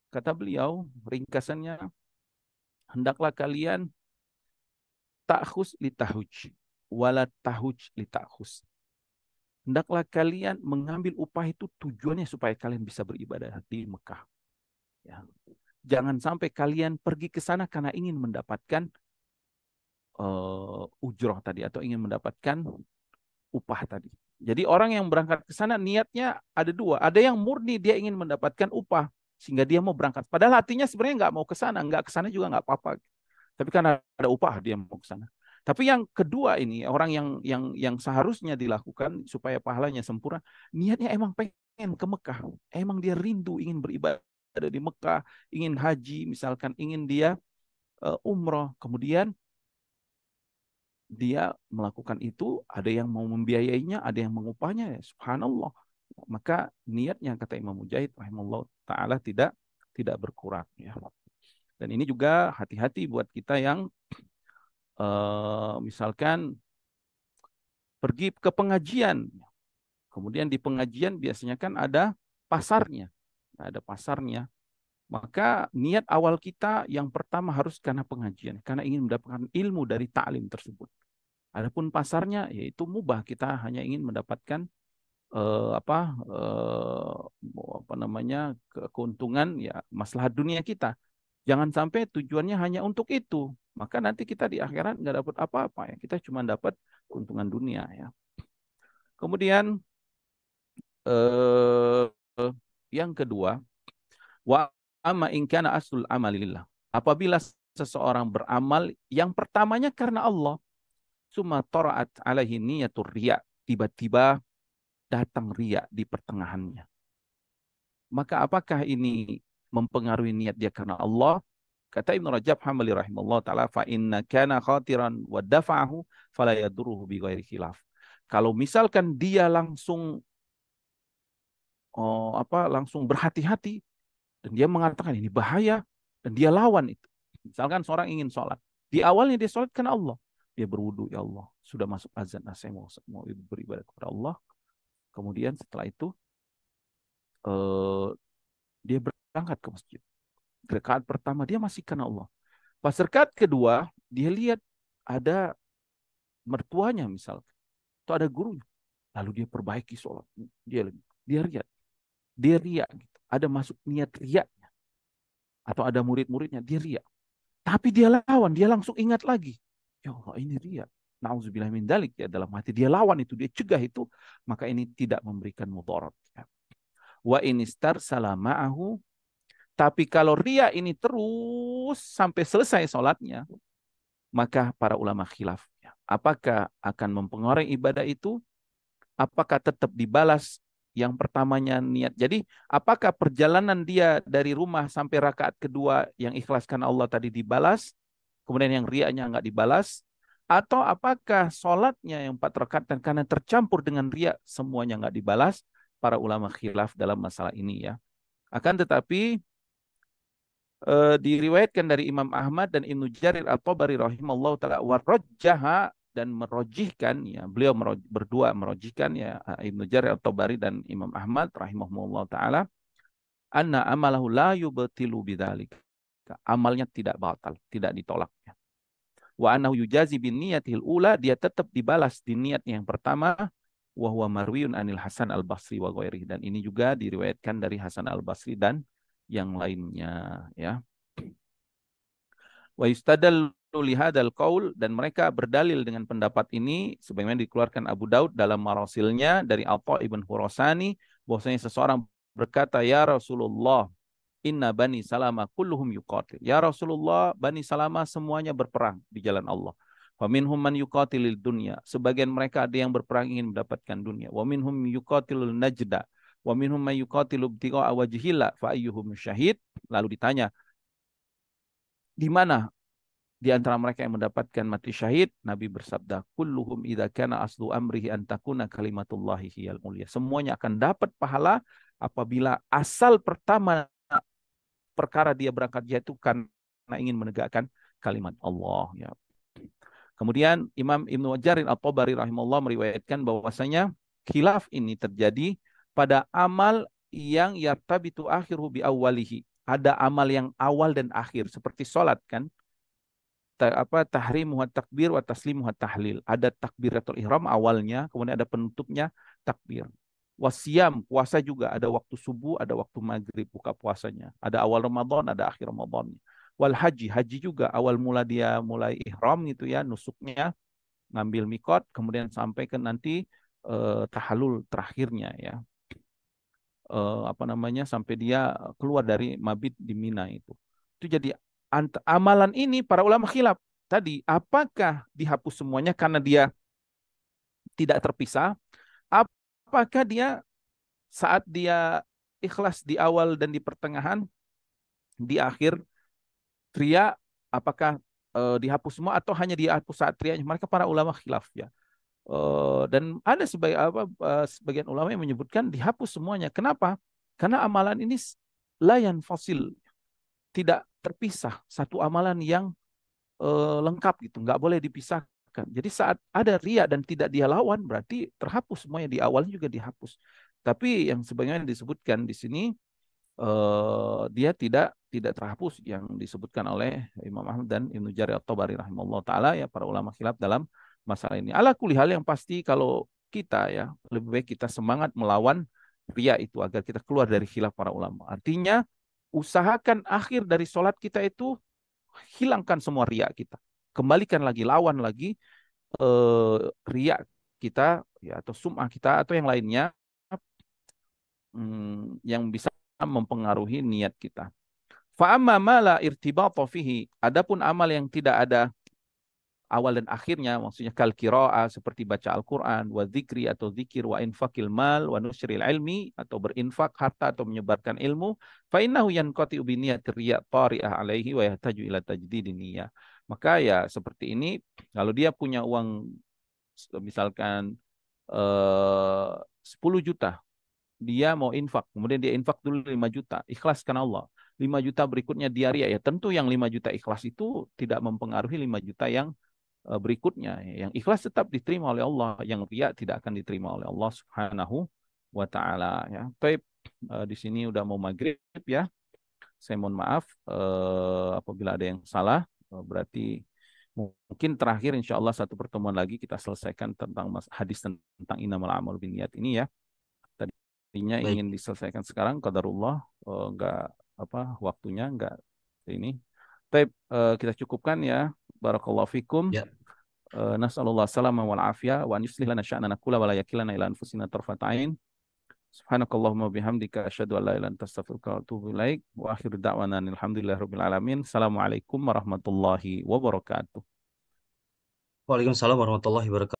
Kata beliau, ringkasannya, hendaklah kalian ta'khus li tahuj, wala tahuj li ta'khus. Hendaklah kalian mengambil upah itu tujuannya supaya kalian bisa beribadah di Mekah. Ya. Jangan sampai kalian pergi ke sana karena ingin mendapatkan ujroh tadi, atau ingin mendapatkan upah tadi. Jadi orang yang berangkat ke sana niatnya ada dua. Ada yang murni dia ingin mendapatkan upah sehingga dia mau berangkat. Padahal hatinya sebenarnya nggak mau ke sana, nggak ke sana juga nggak apa-apa. Tapi karena ada upah dia mau ke sana. Tapi yang kedua ini orang yang seharusnya dilakukan supaya pahalanya sempurna, niatnya emang pengen ke Mekah, emang dia rindu ingin beribadah di Mekah, ingin haji misalkan, ingin dia umroh, kemudian dia melakukan itu, ada yang mau membiayainya, ada yang mengupahnya, ya subhanallah. Maka niatnya kata Imam Mujahid rahimahullah taala tidak berkurang ya. Dan ini juga hati-hati buat kita yang misalkan pergi ke pengajian. Kemudian di pengajian biasanya kan ada pasarnya. Ada pasarnya. Maka niat awal kita yang pertama harus karena pengajian, karena ingin mendapatkan ilmu dari ta'lim tersebut. Adapun pasarnya yaitu mubah, kita hanya ingin mendapatkan apa namanya keuntungan ya, maslahat dunia kita. Jangan sampai tujuannya hanya untuk itu, maka nanti kita di akhirat nggak dapat apa-apa ya, kita cuma dapat keuntungan dunia ya. Kemudian eh, yang kedua, wa amma in kana aslul amalillah. Apabila seseorang beramal yang pertamanya karena Allah, summa tara'at alaihi niyatur riya, tiba-tiba datang riya di pertengahannya. Maka apakah ini mempengaruhi niat dia karena Allah? Kata Ibnu Rajab Hambali rahimahullah taala, fa inna kana khatiran wa dafa'ahu fala yadurruhu bi ghairi khilaf. Kalau misalkan dia langsung langsung berhati-hati dan dia mengatakan ini bahaya dan dia lawan itu. Misalkan seorang ingin sholat, di awalnya dia sholat karena Allah, dia berwudu, ya Allah sudah masuk azan, saya mau beribadah kepada Allah. Kemudian setelah itu dia berangkat ke masjid. Rakaat pertama dia masih karena Allah. Pas rakaat kedua dia lihat ada mertuanya misalkan, atau ada gurunya, lalu dia perbaiki sholat, dia riak gitu. Ada masuk niat riaknya, atau ada murid-muridnya dia riak. Tapi dia lawan, dia langsung ingat lagi, ya Allah ini riak. Nauzubillah min dalik, ya, dalam hati dia lawan itu, dia cegah itu, maka ini tidak memberikan mudarat. Ya. Wa inistar salama'ahu, tapi kalau ria ini terus sampai selesai sholatnya, maka para ulama khilaf. Apakah akan mempengaruhi ibadah itu? Apakah tetap dibalas yang pertamanya niat? Jadi apakah perjalanan dia dari rumah sampai rakaat kedua yang ikhlaskan Allah tadi dibalas, kemudian yang riaknya nggak dibalas? Atau apakah sholatnya yang 4 rakaat dan karena tercampur dengan riak semuanya nggak dibalas? Para ulama khilaf dalam masalah ini ya. Akan tetapi diriwayatkan dari Imam Ahmad dan Ibnu Jarir At-Tabari rahimallahu taala warajjaha, dan merojihkan ya, beliau berdua merojihkan ya, Ibnu Jarir At-Tabari dan Imam Ahmad rahimahumullah taala, anna amalahu la yubtilu bidzalik, Amalnya tidak batal, tidak ditolak. Wa annahu yujazi bin niyatil ula, dia tetap dibalas di niatnya yang pertama. Wa huwa marwiyun anil Hasan al-Basri wa ghairihi, dan ini juga diriwayatkan dari Hasan al-Basri dan yang lainnya, ya. Wa yustadallu lihadzal qaul, dan mereka berdalil dengan pendapat ini sebagaimana dikeluarkan Abu Daud dalam marasilnya dari Atha ibn Khurasani, bahwasanya seseorang berkata, ya Rasulullah, inna bani Salama kulluhum yuqatil. Ya Rasulullah, bani Salama semuanya berperang di jalan Allah. Wa minhum man yuqatilil dunya. Sebagian mereka ada yang berperang ingin mendapatkan dunia. Wa minhum yuqatilul najda. Wa minhum man yuqatilu ibtigha'a wajhillah fa ayyuhum syahid. Lalu ditanya, di mana di antara mereka yang mendapatkan mati syahid? Nabi bersabda, kulluhum idza kana aslu amrihi an takuna kalimatullahi hiyal mulia. Semuanya akan dapat pahala apabila asal pertama perkara dia berangkat jihad itu karena ingin menegakkan kalimat Allah, ya. Kemudian Imam Ibnu Jarir At-Tabari rahimahullah meriwayatkan bahwasanya khilaf ini terjadi pada amal yang yartabitu akhiruhu bi awwalihi. Ada amal yang awal dan akhir seperti salat, kan? Tahrimuha takbir wa taslimuha tahlil. Ada takbiratul ihram awalnya, kemudian ada penutupnya takbir. Wasiyam, puasa juga ada waktu subuh, ada waktu maghrib buka puasanya. Ada awal Ramadan, ada akhir Ramadan. Wal haji, haji juga awal mula dia mulai ihram gitu ya, nusuknya, ngambil mikot, kemudian sampai ke nanti tahallul terakhirnya, ya. Apa namanya, sampai dia keluar dari mabit di Mina itu. Itu jadi amalan ini para ulama khilaf. Tadi apakah dihapus semuanya karena dia tidak terpisah? Apakah dia saat dia ikhlas di awal dan di pertengahan, di akhir ria, apakah dihapus semua atau hanya dihapus saat rianya? Mereka para ulama khilaf, ya. Dan ada sebagian ulama yang menyebutkan dihapus semuanya. Kenapa? Karena amalan ini layan fasil, tidak terpisah, satu amalan yang lengkap gitu, nggak boleh dipisahkan. Jadi saat ada ria dan tidak dia lawan, berarti terhapus semuanya, di awalnya juga dihapus. Tapi yang sebagaimana disebutkan di sini, dia tidak terhapus yang disebutkan oleh Imam Ahmad dan Ibnu Jarir At-Tabari rahimahullah taala, ya, para ulama khilaf dalam masalah ini. Ala kulli hal, yang pasti kalau kita, ya, lebih baik kita semangat melawan ria itu agar kita keluar dari khilaf para ulama. Artinya usahakan akhir dari sholat kita itu hilangkan semua ria kita. Kembalikan lagi, lawan lagi ria kita, ya, atau sum'ah kita atau yang lainnya, yang bisa mempengaruhi niat kita. Fa amma ma la irtibata fihi, adapun amal yang tidak ada awal dan akhirnya, maksudnya kal qiraah seperti baca Al-Qur'an, wa dzikri atau zikir, wa infaqil mal, wa nusril ilmi atau berinfak harta atau menyebarkan ilmu, fa innahu yanqati bi niyatir riya tari'ah alaihi wa yahtaju ila tajdidin niyyah. Maka ya seperti ini, kalau dia punya uang misalkan 10 juta, dia mau infak, kemudian dia infak dulu 5 juta, ikhlaskan Allah. 5 juta berikutnya dia ria, ya tentu yang 5 juta ikhlas itu tidak mempengaruhi 5 juta yang berikutnya. Yang ikhlas tetap diterima oleh Allah, yang ria tidak akan diterima oleh Allah Subhanahu wa taala, ya. Baik, di sini udah mau maghrib, ya. Saya mohon maaf apabila ada yang salah. Berarti mungkin terakhir insya Allah satu pertemuan lagi kita selesaikan tentang hadis tentang innamal a'malu binniyat ini, ya. Tadinya Baik. ingin diselesaikan sekarang, qadarullah enggak waktunya enggak ini. Baik, kita cukupkan, ya. Barakallahu fikum. Ya. Nas'alullah salama wal afiyah wa an yuslih lana sya'nana kulla wa la yakilana ila anfusina tarfata ain. Subhanakallahumma bihamdika asyhadu an la ilaha illa anta astaghfiruka wa atubu ilaik. Wa akhiru da'wana alhamdulillahirabbil alamin. Assalamualaikum warahmatullahi wabarakatuh. Waalaikumsalam warahmatullahi wabarakatuh.